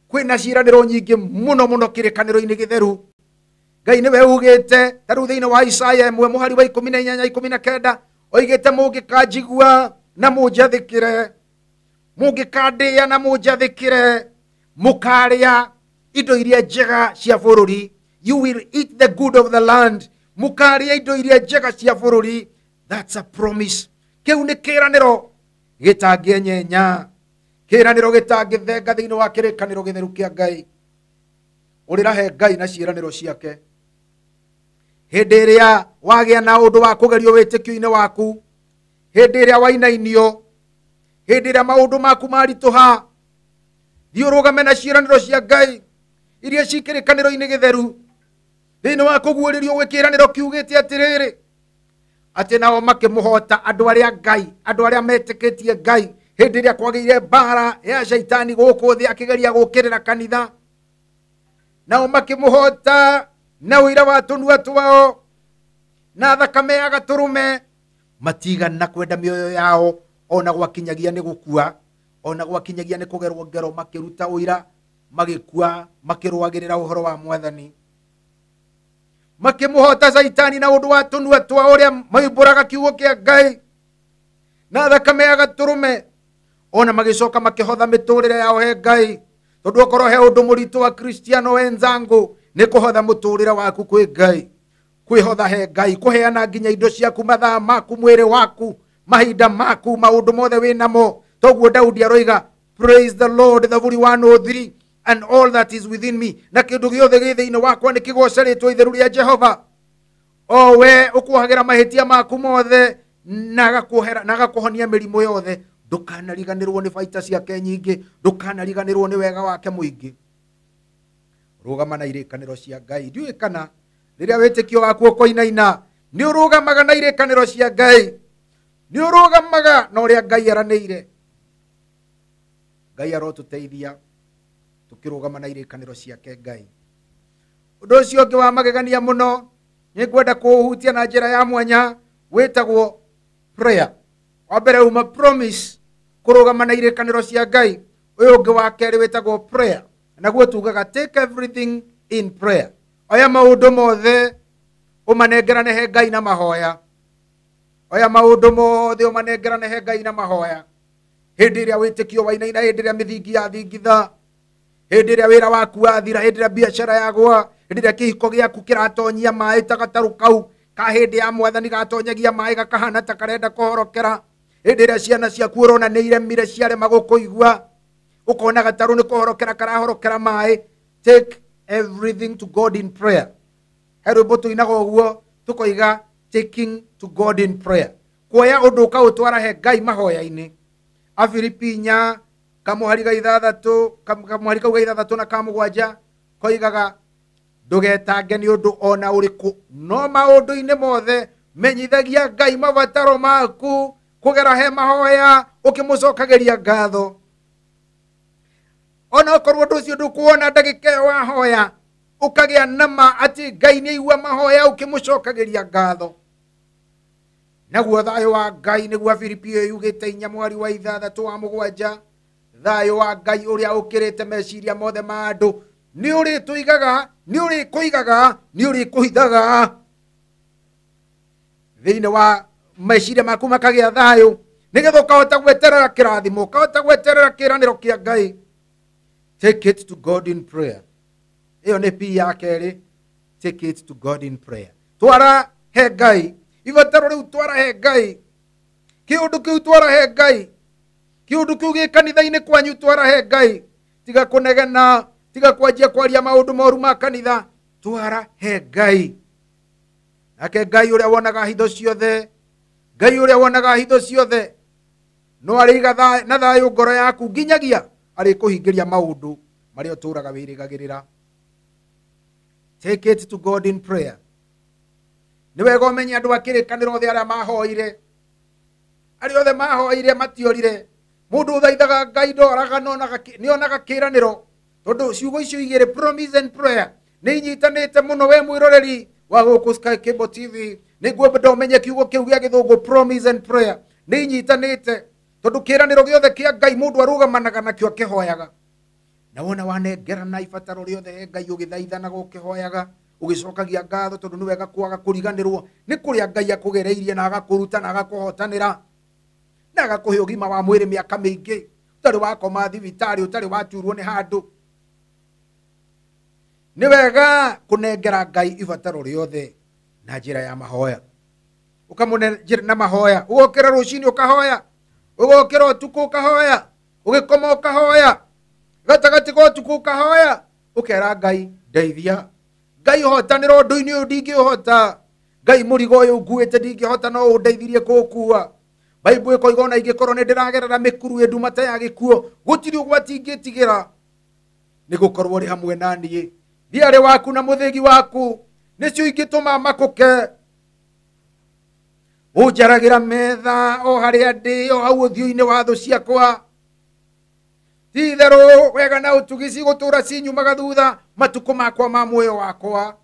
Kwina ciiraniro nyingi muno muno kirikaniro-ini githeru. Ngai niwe ugite taru thiini wa Isaya 1 muhari wa 18-19 oigite mungikanjigua na munjathikire mungikandia na munjathikire mukaria indo iria njega cia bururi. You will eat the good of the land. Mukaria indo iria njega cia bururi. That's a promise. Kiu ni kiraniro gitanginyenya kiraniro gitangithenga thiini wa kirikaniro githeru kia Ngai. Urirahe Ngai na ciiraniro ciake hindi iria wagia na undu wa kugerio witikio-ini waku hindi iria wainainio hindi iria maundu maku marituha thiurugame na ciiraniro cia Ngai iria cikirikaniro-ini githeru thiini wa kuguuririo wikiraniro kiugite atiriri ati nao makimuhota andu aria Ngai andu aria metikitie Ngai hindi iria kwageire mbara ya shaitani guku thi akigeria gukirira kanitha nao makimuhota na uira wa tunua twao na thakame ya gaturume matigana kwenda mioyo yao ona gwakinyagia ni gukua ona gwakinyagia ni kugerwo ngero makiruta uira magikua makirwagirira uhoro wa mwathani makimuhota shaitani na undu wa tunua twao uria maimburaga kiugo kia Ngai na thakame ya gaturume ona magicoka makihotha miturire yao he Ngai tondu okorwo he undu muritu wa Kristiano wenzangu ni kuhotha muturire waku kwi Ngai kwihotha he Ngai kuheana nginya indo ciaku mathaa maku mwiri waku mahinda maku maundu mothe winamo. Toguo Daudi aroiga praise the Lord the Holy 103 and all that is within me na kindu giothe gi thiini wakwa ni kigoceritwo itheru ria Jehova. O we ukuhagira mahitia maku mothe na gakuhonia mirimo yothe ndukanariganirwo ni baita ciake nyingi ndukanariganirwo ni wega wake muingi. Rugama na irikaniro cia Ngai. Ndiuĩ kana riria witikio waku ukoinaina ni urugamaga na irekaniro cia Ngai, ni urugamaga na uria Ngai araniire. Ngai arotuteithia tukirugama na irekaniro ciake Ngai. Undu ucio ungi wa magegania muno ni ngwenda kuhutia na njira ya mwanya witagwo prayer. Wa mbere uma promise, kurugama na irekaniro cia Ngai. Uyu ungi wa keri witagwo prayer, naguo tugaga take everything in prayer. Oya maundu mothe umanengerane he Ngai na mahoya. Oya maundu mothe umanengerane he Ngai na mahoya. Hindi iria witikio wainaina, hindi iria mithingi ya thingitha, hindi iria wira waku wathira, hindi iria biashara yagwa, hindi iria kihiko giaku kiratonyia mai ta gataru kau ka hindi ya mwathani gatonyagia mai gakahana ta karenda kuhorokera, hindi iria ciana ciaku urona ni iremire ciarema gukuigua, ukona gataru ni kuhorokera karahorokera mai. Take everything to God in prayer. Heru botu inago uguo tukoiga taking to God in prayer. Kuoya undu ukautwara he Ngai mahoya-ini. Afilipinya kamuhari ga ithathatu na kamugwanja koigaga ndugetange ni undu ona uriku, no maundu-ini mothe menyithagia Ngai mabataro maku kugera he mahoya ukimucokageria ngatho. Ona okorwo undu ucio ndukuona ndagika iyo wahoya ukagia nama ati Ngai ni aigua mahoya ukimucokageria ngatho. Naguo thayo wa Ngai niguo Afilipio yugite inya mwari wa ithathatu wa mugwanja. Thayo wa Ngai uria ukirite meciria mothe ma andu ni uri tuigaga, ni uri kuigaga, ni uri kuhithaga thiini wa meciria maku makagia thayo, nigetha ukahota gweterera kirathimo, ukahota gweterera kiraniro kia Ngai. Take it to God in prayer. Iyo ni pi ya keri. Take it to God in prayer. Twara he Ngai ivataro riu, twara he Ngai kiundu kiu, twara he Ngai kiundu kiu gi kanitha-ini kwanyu, twara he Ngai. Tiga kunegena, tiga kwanjia kwaria maundu moru ma kanitha, twara he Ngai. Nake Ngai uria wonaga hitho ciothe, Ngai uria wonaga hitho ciothe no ariga na thayo ngoro yaku nginyagia ari kuhingiria maundu maria uturaga wirigagirira. Take it to God in prayer. Ni wega umenye andu akirikaniro othe aria mahoire, ari othe mahoire matiorire. Mundu uthaithaga Ngai ndoraga nionaga kiraniro, tondu ciugo icio igire promise and prayer ni inyitanite muno. We mwiroreri wa guku Sky Cable TV ni ngwenda umenye kiugo kiu gia githungu promise and prayer ni inyitanite, tondu kiraniro giothe kia Ngai mundu arugamanaga nakio akihoyaga. Na wona wanengerana ibataro riothe he Ngai ugithaithana gukihoyaga ugicokagia ngatho, tondu ni wega kwaga kuriganirwo ni kuria Ngai akugereirie na agakuruta na agakuhotanira na agakuhe ugima wa mwiri miaka mingi, utari wakoma thibitari, utari waturwo ni handu. Ni wega kunengera Ngai ibataro riothe na njira ya mahoya. Ukamunengera na mahoya, ugokira rucini ukahoya, ugokira utuku ukahoya, ugikoma ukahoya, gatagati ko utuku ukahoya, ukera Ngai ndeithia, Ngai hotanira undu-ini uyu ndingihota, Ngai murigo uyu nguite ndingihota, no undeithirie kuukua. Bible ikoiga ona ingikorwo ni ndiragerera mikuru ndumata ya gikuo, gutiri ugwati ingitigira ni gukorwo ri hamwe nanie. Thiari waku na muthigi waku nicio ingituma makuke. Ujaragira metha o haria ndi, o hau uthio-ini wa thu ciakwa. Tithero wega na utugici gutura cinyumaga thutha matuko makwa ma muoyo wakwa,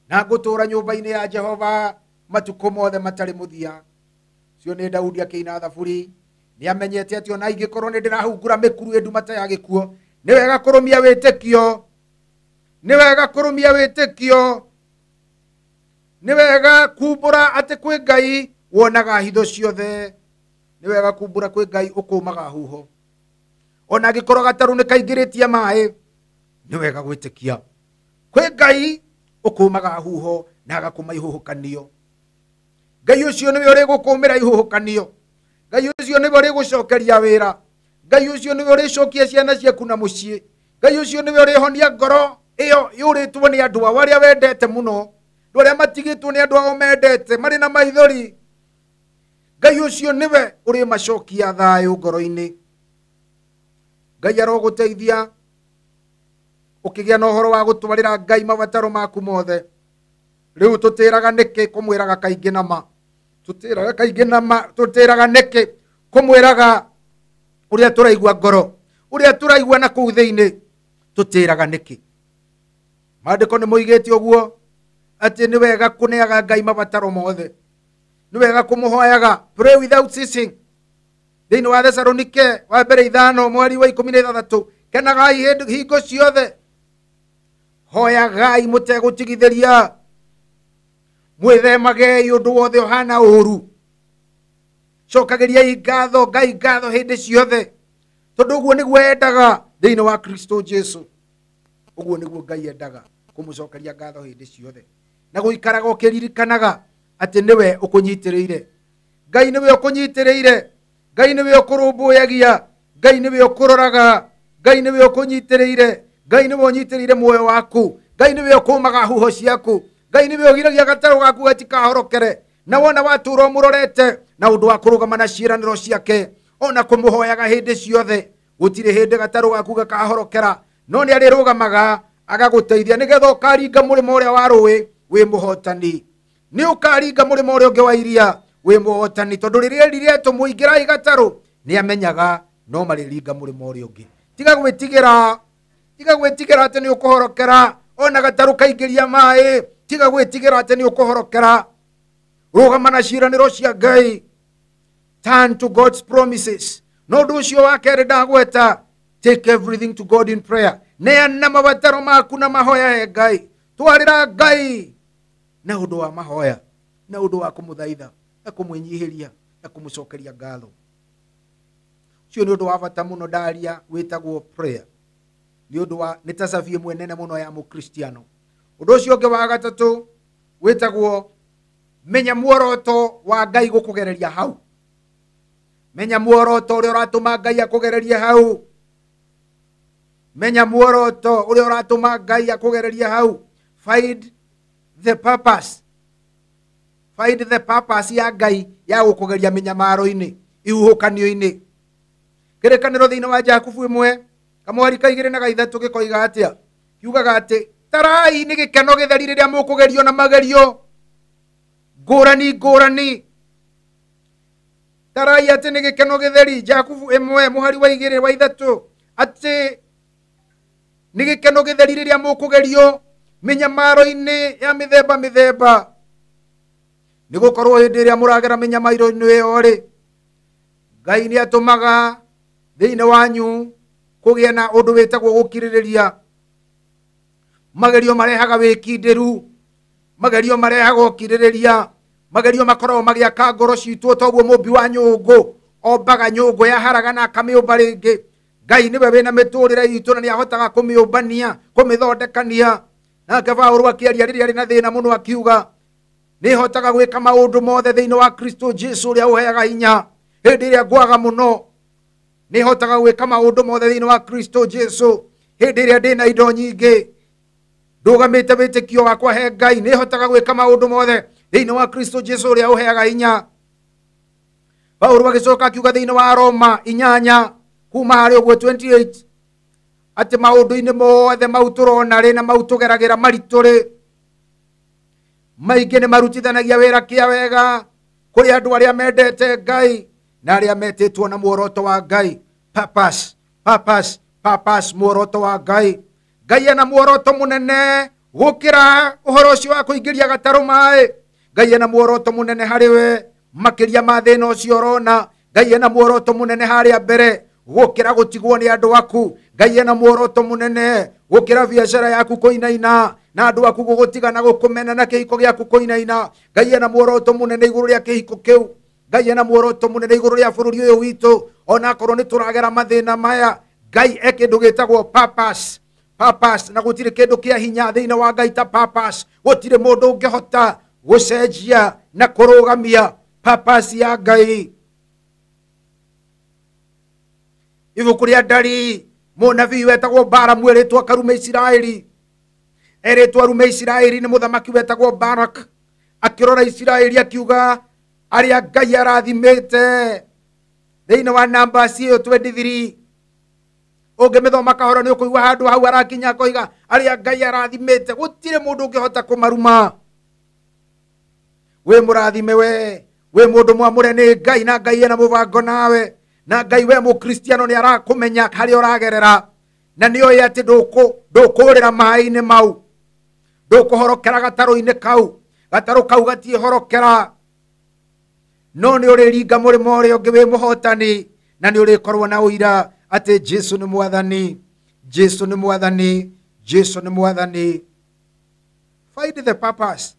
na gutura nyumba-ini ya Jehova matuko mothe matari muthia. Cio ni Daudi akiina thaburi, ni amenyete ati ona ingikorwo ni ndirahungura mikuru ndumata ya gikuo, ni wega kurumia witikio, ni wega kurumia witikio, ni wega kumbura ati kwi Ngai wonaga hitho ciothe, ni wega kumbura kwi Ngai ukumaga huho. Ona gikorwo gataru ni kaingiritie mai, ni wega gwitikia kwi Ngai ukumaga huho na agakuma ihuhukanio. Ngai ucio niwe uri gukumira ihuhukanio, Ngai ucio niwe uri gucokeria wira, Ngai ucio niwe uri cokia ciana ciaku na mucii, Ngai ucio niwe uri honia ngoro iyo yuritwo ni andu aria wendete muno, ndoria matigitwo ni andu ao mendete mari na maithori. Ngai ucio niwe uri macokia thayo ngoro-ini. Ngai aroguteithia ukigia na uhoro wa gutwarira Ngai mabataro maku mothe riu tutiraga niki kumwiraga kaingi na ma tutiraga kaingi na ma tutiraga niki kumwiraga uria turaigua ngoro uria turaigua na kuu thiini tutiraga niki maandiko ni moigite uguo ati ni wega kuneaga Ngai mabataro mothe ni wega kumuhoyaga pray without ceasing thiini wa Thesalonike wa mbere 5 mweri wa 16 kenagai hingo ciothe hoyagai mutegutigithiria mwithemage undu wothe uhana uru cokagiriai ngatho Ngai ngatho hindi ciothe tondu uguo niguo endaga thiini wa Kristo Jesu uguo niguo Ngai endaga kumucokeria ngatho hindi ciothe na guikaraga ukiririkanaga ati niwe ukunyitiriire Ngai niwe ukunyitiriire Ngai niwe ukurumbuyagia Ngai niwe ukuroraga Ngai niwe ukunyitiriire Ngai niwe unyitiriire muoyo waku Ngai niwe ukumaga huho ciaku Ngai niwe ugiragia gataro gaku gatikahorokere na wona waturo murorete na undu wa kurugama na ciiraniro ciake ona kumuhoyaga hindi ciothe gutire hindi gataro gaku gakahorokera no ni arirugamaga agaguteithia nigetha ukaringa murimo uria wa ruwi wi muhotani ni ukaringa murimo uria ungi wa iria wi muhotani tondu riria riria tumuingirai gataro ni amenyaga no mariringa murimo uria ungi tiga gwitigira ati ni ukuhorokera ona gataro kaingiria mai tiga gwitigira ati ni ukuhorokera rugama na ciiraniro cia Ngai turn to God's promises no ndu ucio wa keri ndagweta take everything to God in prayer neana mabataro maku na mahoya he Ngai twarira Ngai na undu wa mahoya na undu wa kumuthaitha na kumwinyihiria na kumucokeria ngatho cio ni undu wa bata muno ndaria witagwo prayer ni undu wa nitasavie mwenene muno ya mukristiano undu ucio ungi wa gatatu witagwo menya muoroto wa Ngai gukugereria hau menya muoroto uria uratuma Ngai akugererie hau menya muoroto uria uratuma Ngai akugererie hau find the purpose ya Ngai ya gukugeria minyamaro-ini ihuhukanio-ini kirikaniro thiini wa Jakubu 1 kamwari ka 2 na 3 gikoiga atia kiugaga ati tarai ni gikeno githeri riria mukugerio na magerio ngurani tarai ati ni gikeno githeri Jakubu 1 muhari wa 2 wa 3 ati ni gikeno githeri riria mukugerio minyamaro-ini ya mithemba ni gukorwo hindi iria muragera minyamaro-ini iyo ri Ngai ni atumaga thiini wanyu kugia na undu witagwo gukiririria magerio marehaga wikindiru magerio marehaga ukiririria magerio makorwo magiaka ngoro citu toguo mumbi wa nyungu ombaga nyungu ya haraga na kamiumba ringi Ngai niwe wina miturire itu na ni ahotaga kumiumbania kumithondekania na Paulo akiaria riria rina thina muno akiuga ni hotaga gwika maundu mothe thiini wa Kristo Jesu uria uheaga hinya hindi iria ngwaga muno ni hotaga gwika maundu mothe thiini wa Kristo Jesu hindi iria ndina indo nyingi ndugamite witikio wakwa he Ngai ni hotaga gwika maundu mothe thiini wa Kristo Jesu uria uheaga hinya Paulo agicoka akiuga thiini wa Roma 8 kuma hari uguo 28 ati maundu-ini mothe mau turona ri na mau tugeragira marituri maingi ni marutithanagia wira kia wega kuri andu aria mendete Ngai na aria metitwo na muoroto wa Ngai purpose muoroto wa Ngai Ngai ena muoroto munene gukira uhoro ucio wa kuingiria gataro mai Ngai ena muoroto munene hariwe makiria ma thina ucio urona Ngai ena muoroto munene haria mbere gukira gutigwo ni andu aku Ngai ena muoroto munene gukira biashara yaku kuinaina na andu aku gugutiga na gukumena na kihiko giaku kuinaina Ngai ena muoroto munene iguru ria kihiko kiu Ngai ena muoroto munene iguru ria bururi uyu witu ona korwo ni turagera mathina maya Ngai ekindu gitagwo purpose na gutire kindu kia hinya thiini wa Ngai ta purpose gutire mundu ungihota gucenjia na kurugamia purpose ya Ngai ibuku ria Ndari munabii wetagwo Balamu eritwo akarume Isiraeli eritwo arume Isiraeli ni muthamaki wetagwo Barak akirora Isiraeli akiuga aria Ngai arathimite thiini wa Numbers 23 ungemithoma kahoro ni ukuigua handu hau arakinya koiga aria Ngai arathimite gutire mundu ungihota kumaruma. We murathime we mundu mwamure ni Ngai, na Ngai ena mubango nawe, na Ngai we mukristiano ni arakumenya hari uragerera, na niyo yati ndukurira mai-ini mau, ndukuhorokera gataru-ini kau, gataru kau gatie horokera, no ni uriringa murimo uria ungi wi muhotani, na ni urikorwo na uira ati Jesu ni mwathani, Jesu ni mwathani, Jesu ni mwathani. Find the purpose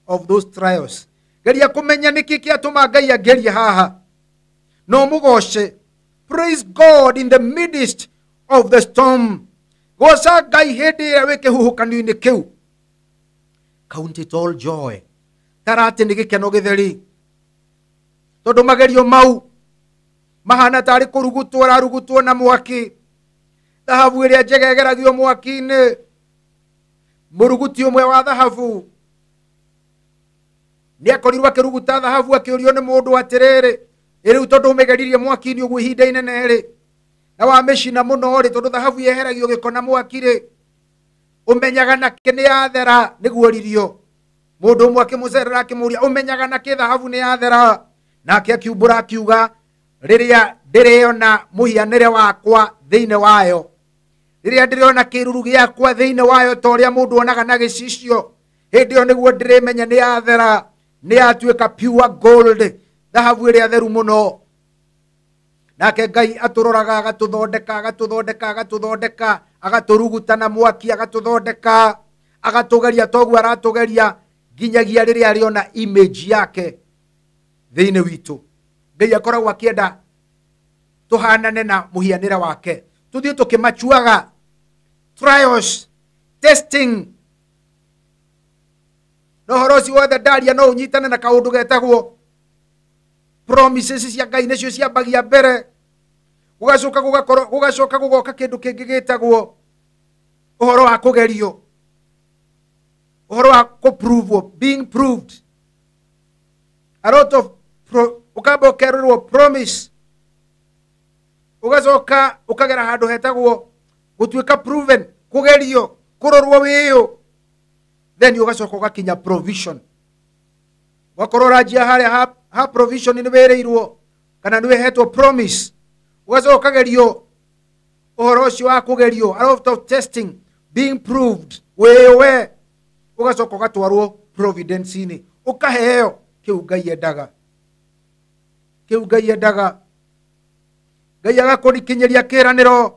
of those trials. Geria kumenya niki kiatuma Ngai agerie haha, no mugoshe. Praise God in the midst of the storm. Goca Ngai hindi ĩrĩa wĩ kĩhuhũkanio-inĩ kĩu. Count it all joy. Tarati nĩ gĩkeno gĩtheri, tondũ magerio mau mahana tarĩ kũrugutwo ararugutwo na mwaki. Thahabu ĩrĩa njega ĩgeragio mwaki-inĩ. Mũruguti ũmwe wa thahabu nĩ akorirwo akĩruguta thahabu akĩũrio nĩ mũndũ atĩrĩrĩ, rĩu tondũ ũmĩgeririe mwaki-inĩ ũguo ihinda inene rĩ, na wamĩcina mũno rĩ, tondũ thahabu yeheragio gĩko na mwaki rĩ, ũmenyaga nakĩ nĩ yathera nĩguo ririo. Mũndũ ũmwe akĩmũcerera akĩmũria, ũmenyaga nakĩ thahabu nĩ yathera? Nake akiumbũra akiuga, rĩrĩa ndĩrĩona mũhianĩre wakwa thĩinĩ wayo, rĩrĩa ndĩrĩona kĩruru gĩakwa thĩinĩ wayo ta ũrĩa mũndũ onaga na gĩcicio, hĩndĩ ĩyo nĩguo ndĩrĩmenya nĩ yathera, nĩ yatuĩka pure gold, thahabu ĩrĩa theru mũno. Nake Ngai atũroraga agatũthondeka agatũthondeka agatũthondeka, agatũruguta na mwaki agatũthondeka, agatũgeria toguo aratũgeria nginyagia rĩrĩa arĩona image yake thĩinĩ witũ. Ngai akoragwo akĩenda tũhanane na mũhianĩre wake, tũthiĩ tũkĩmachuaga. Trials, testing. No horo ũcio wothe ndaria no ũnyitane na kaũndũ getagwo promises cia Ngai, nĩcio ciambagia mbere, gũgacoka gũgoka kĩndũ kĩngĩ gĩtagwo ũhoro wa kũgerio, ũhoro wa kũprove, being proved. A lot of ukamba ũkerorwo promise, ũgacoka ũkagera handũ hetagwo gũtuĩka proven, kũgerio, kũrorwo wĩyo, then ũgacoka ũgakinya provision. Wakorwo ranjia harĩa ha provision nĩ wĩrĩirwo kana nĩ wĩhetwo promise, ũgacoka ũkagerio ũhoro ũcio wa kũgerio, a lot of testing, being proved, wĩwe, ũgacoka ũgatwarwo providence-inĩ, ũkaheo kĩu Ngai endaga, kĩu Ngai endaga. Ngai agakũrikinyeria kĩranĩro,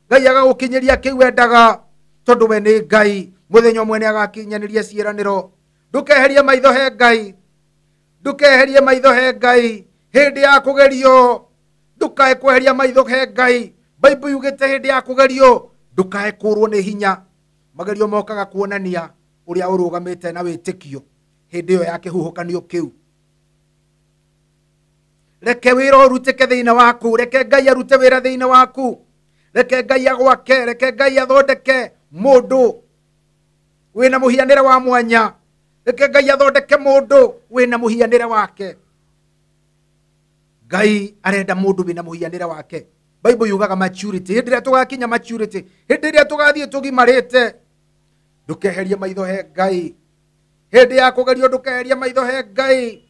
Ngai agagũkinyeria kĩu endaga, tondũ we nĩ Ngai. Mũthenya ũmwe nĩ agakinyanĩria ciĩranĩro. Ndũkeherie maitho he Ngai, ndũkeherie maitho he Ngai hĩndĩ ya kũgerio, ndũkae kweheria maitho he Ngai. Bible yugĩte hĩndĩ ya kũgerio ndũkae kũrwo nĩ hinya. Magerio mokaga kuonania ũrĩa ũrũgamĩte na wĩtĩkio hĩndĩ ĩyo ya kĩhuhũkanio kĩu. Reke wĩra ũrutĩke thĩinĩ waku, reke Ngai arute wĩra thĩinĩ waku, reke Ngai agwake, reke Ngai athondeke mũndũ wĩna mũhianĩre wa mwanya, reke Ngai athondeke mũndũ wĩna mũhianĩre wake. Ngai arenda mũndũ wĩna mũhianĩre wake. Bible yugaga maturity, hĩndĩ ĩrĩa tũgakinya maturity, hĩndĩ ĩrĩa tũgathiĩ tũgimarĩte, ndũkeherie maitho he Ngai. Hĩndĩ ya kũgerio ndũkeherie maitho he Ngai.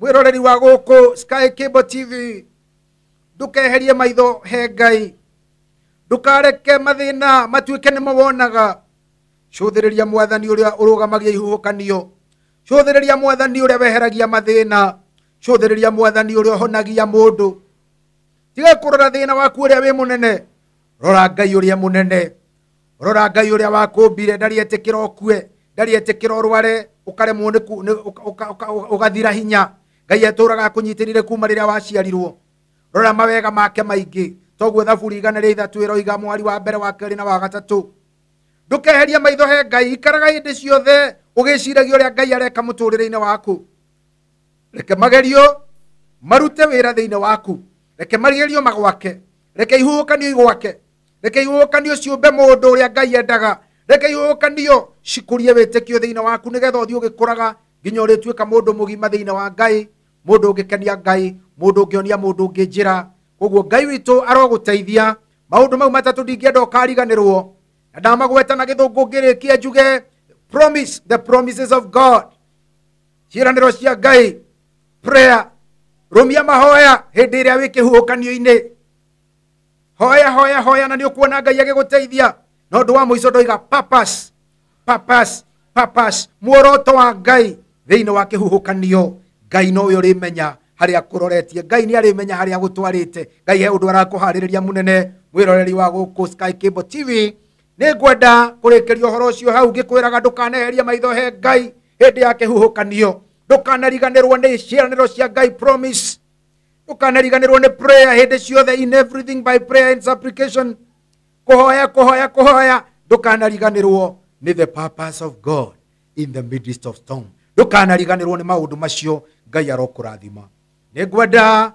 Mwĩroreri wa gũkũ Sky Cable TV, ndũkeherie maitho he Ngai, ndũkareke mathĩna matuĩke nĩmo wonaga. Cũthĩrĩria Mwathani ũrĩa ũrũgamagia ihuhũkanio, cũthĩrĩria Mwathani ũrĩa weheragia mathĩna, cũthĩrĩria Mwathani ũrĩa ũhonagia mũndũ. Tiga kũrora thĩna waku ũrĩa wĩ mũnene, rora Ngai ũrĩa mũnene, rora Ngai ũrĩa wakũmbire. Ndarietĩkĩra ũkue, ndarietĩkĩra ũrware ũkaremwo ũgathira hinya. Ngai atũraga akũnyitĩrĩire kuma rĩrĩa waciarirwo. Rora mawega make maingĩ, toguo Thaburi 103 ĩroiga mwari wa mbere wa kerĩ na wa gatatũ. Ndũkeherie maitho he Ngai, ikaraga hĩndĩ ciothe ũgĩciragia ũrĩa Ngai areka mũtũrĩre-inĩ waku. Reke magerio marute wĩra thĩinĩ waku, reke magerio magwake, reke ihuhũkanio igwake, reke ihuhũkanio ciũmbe mũndũ ũrĩa Ngai endaga, reke ihuhũkanio cikũrie wĩtĩkio thĩinĩ waku, nĩgetha ũthiĩ ũgĩkũraga nginya ũrĩtuĩka mũndũ mũgima thĩinĩ wa Ngai, mũndũ ũngĩkenia Ngai, mũndũ ũngĩonia mũndũ ũngĩ njĩra. Koguo Ngai witũ arogũteithia maundu mau matatu ndingĩenda ũkariganĩrwo. Na ndamagweta na gĩthũngũ ngĩrĩkia njuge promise, the promises of God. Ciĩranĩro cia Ngai, prayer, rumia mahoya hĩndĩ ĩrĩa wĩ kĩhuhũkanio-inĩ. Hoya hoya hoya na nĩ ũkuona Ngai agĩgũteithia. Na ũndũ wa mũico ndoiga purpose, purpose, purpose, muoroto wa Ngai thĩinĩ wa kĩhuhũkanio. Ngai no ũrĩ menya harĩa kũroretie. Ngai nĩ arĩmenya harĩa gũtwarĩte. Ngai he ũndũ arakũharĩrĩria mũnene mwĩroreri wa gũkũ Sky Cable TV. Nĩ ngwenda kũrĩkĩria ũhoro ũcio hau ngĩkwĩraga ndũkaneherie maitho he Ngai hĩndĩ ya kĩhuhũkanio. Ndũkanariganĩrwo nĩ ciĩranĩro cia Ngai, promise. Ndũkanariganĩrwo nĩ prayer hĩndĩ ciothe, in everything by prayer and supplication. Kuhoya kuhoya kuhoya. Ndũkanariganĩrwo nĩ the purpose of God in the midst of storm. Ndũkanariganĩrwo nĩ maũndũ macio Ngai arokũrathima. Nĩ ngwenda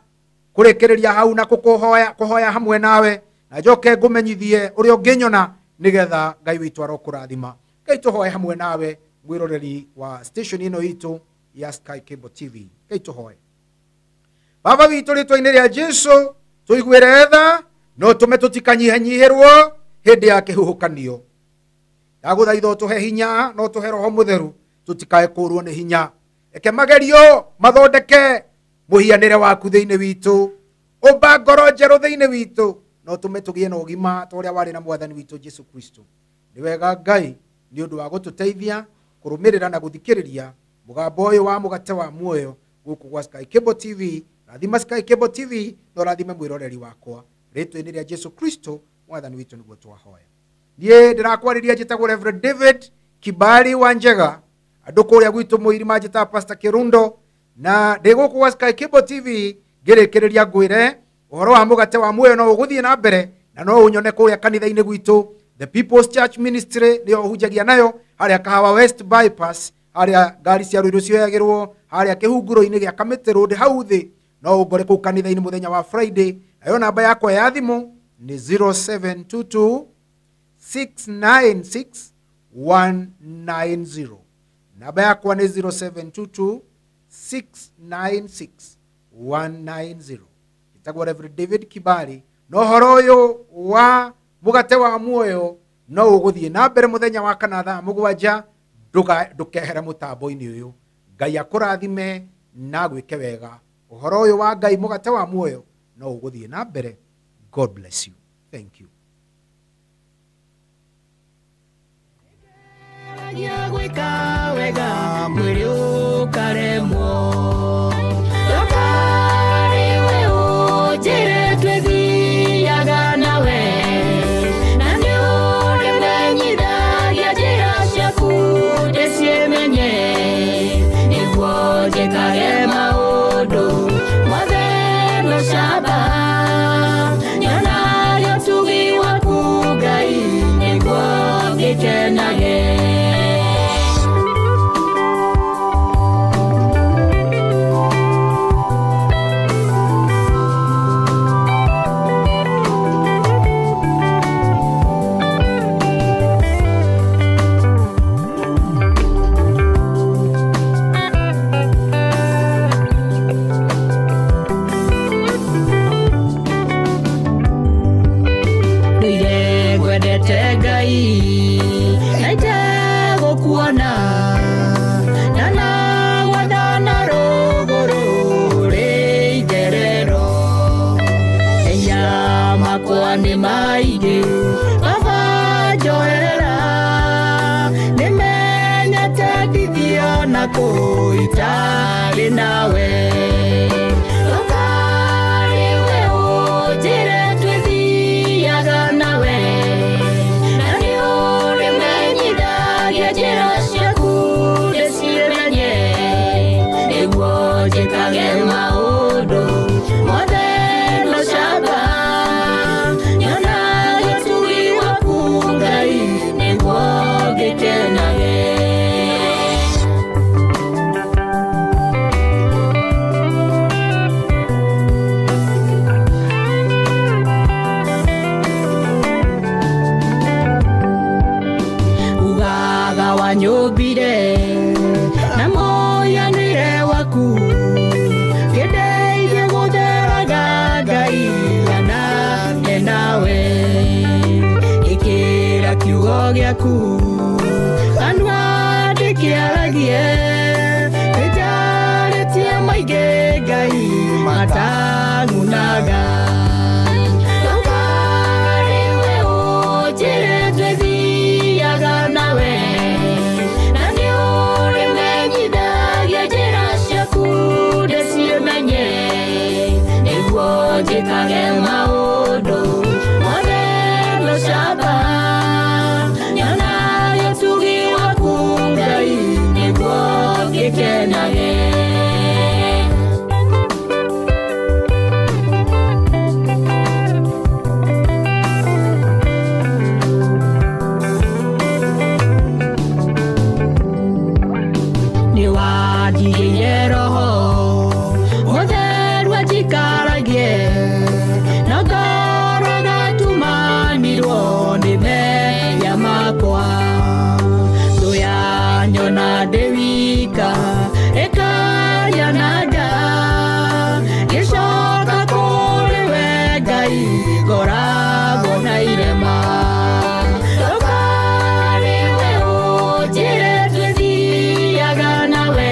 kũrĩkĩrĩria hau na kuhoya hamwe nawe na njoke ngũmenyithie ũrĩa ũngĩnyona nigetha Ngai witũ arokũrathima. Ngai tũhoe hamwe nawe mwĩroreri wa station ĩno itũ ya Sky Cable TV. Ngai tũhoe. Baba witũ rĩtwa-inĩ rĩa Jesũ tũiguĩre tha no tũme tũtikanyihanyihĩrwo hĩndĩ ya kĩhuhũkanio. Ndagũthaitha ũtũhe hinya no tũhe Roho Mũtheru tũtikae kũũrwo nĩ hinya. Reke magerio mathondeke mũhianĩre waku thĩinĩ witũ. Ũmba ngoro njerũ thĩinĩ witũ no tũme tũgĩe na ũgima ta ũrĩa warĩ na Mwathani witũ Jesũ Kristo. Nĩ wega Ngai nĩ ũndũ wa gũtũteithia kũrũmĩrĩra na gũthikĩrĩria mũgambo ũyũ wa mũgate wa muoyo gũkũ gwa Sky Cable TV. Rathima Sky Cable TV no rathime mwĩroreri wakwa rĩtwa-inĩ rĩa Jesũ Kristo Mwathani witũ nĩguo twahoya. Niĩ ndĩrakwarĩria njĩtagwo Reverend David Kibali wa Njega, andũ kũrĩa gwitũ Mũirima njĩtaga Pastor Kirundo, na ndĩ gũkũ gwa Sky Cable TV ngĩrĩkĩrĩria ngwĩre ũhoro wa mũgate wa muoyo no ũgũthiĩ na mbere na no ũnyone kũrĩa kanitha-inĩ gwitũ The People's Church Ministry nĩyo hunjagia nayo harĩa Kahawa West Bypass, harĩa ngari cia rũirũ cioyagĩrwo harĩa kĩhunguro-inĩ gĩa Kamĩtĩ Road hau thĩ. No ũngore kũu kanitha-inĩ mũthenya wa Friday. Nayo namba yakwa ya thimũ nĩ 0722 696 190. Namba yakwa nĩ 0722 696 190. Itagwo Reverend David Kibali. No ũhoro ũyũ wa mũgate wa muoyo no ũgũthiĩ na mbere mũthenya wa kana thaa mũgwanja. Ndũkehere mũtambo-inĩ ũyũ. Ngai akũrathime na gwĩke wega. Ũhoro ũyũ wa Ngai mũgate wa muoyo no ũgũthiĩ na mbere. God bless you. Thank you. ciaku andwa ndikiaragie ejaritie maige ngai matagunaga Nokariwe ujire twethiaga nawe na ni urimenyithagia njĩra ciaku ndĩcimenye nĩguo njĩkage maũndũ mothe lũcamba nyonaga ũtugi waku Ngai nĩguo ngĩkenage niwajiye roho mũtheru anjikaragie na ngoro gatumanirwo nĩ mehia makwa thũ yanyona ndĩ wika ĩkarianaga gĩcoka kũrĩ we Ngai ngoragwo na irema Ndũkariwe ũnjĩre twĩthiaga nawe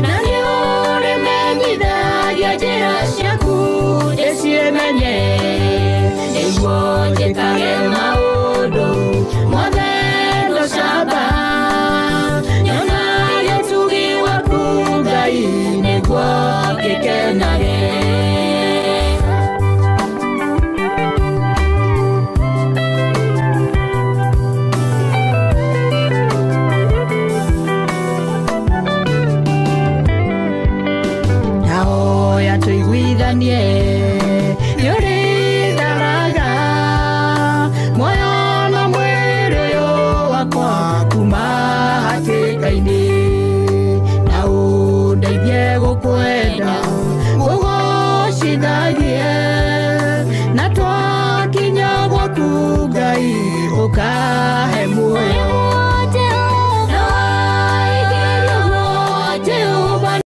na nĩ ũrĩmenyithagia njĩra ciaku ndĩcimenye nĩguo njĩkage maũndũ mothe lũcamba nyonaga ũtugi waku Ngai nĩguo ngĩkenage nahoya tũiguithanie nĩũrĩtharaga muoyo na mwĩrĩ ũyũ wakwa kuma hatĩka-inĩ na ũndeithie gũkwenda ngũgũcithagie na twakinya gwaku Ngai ũka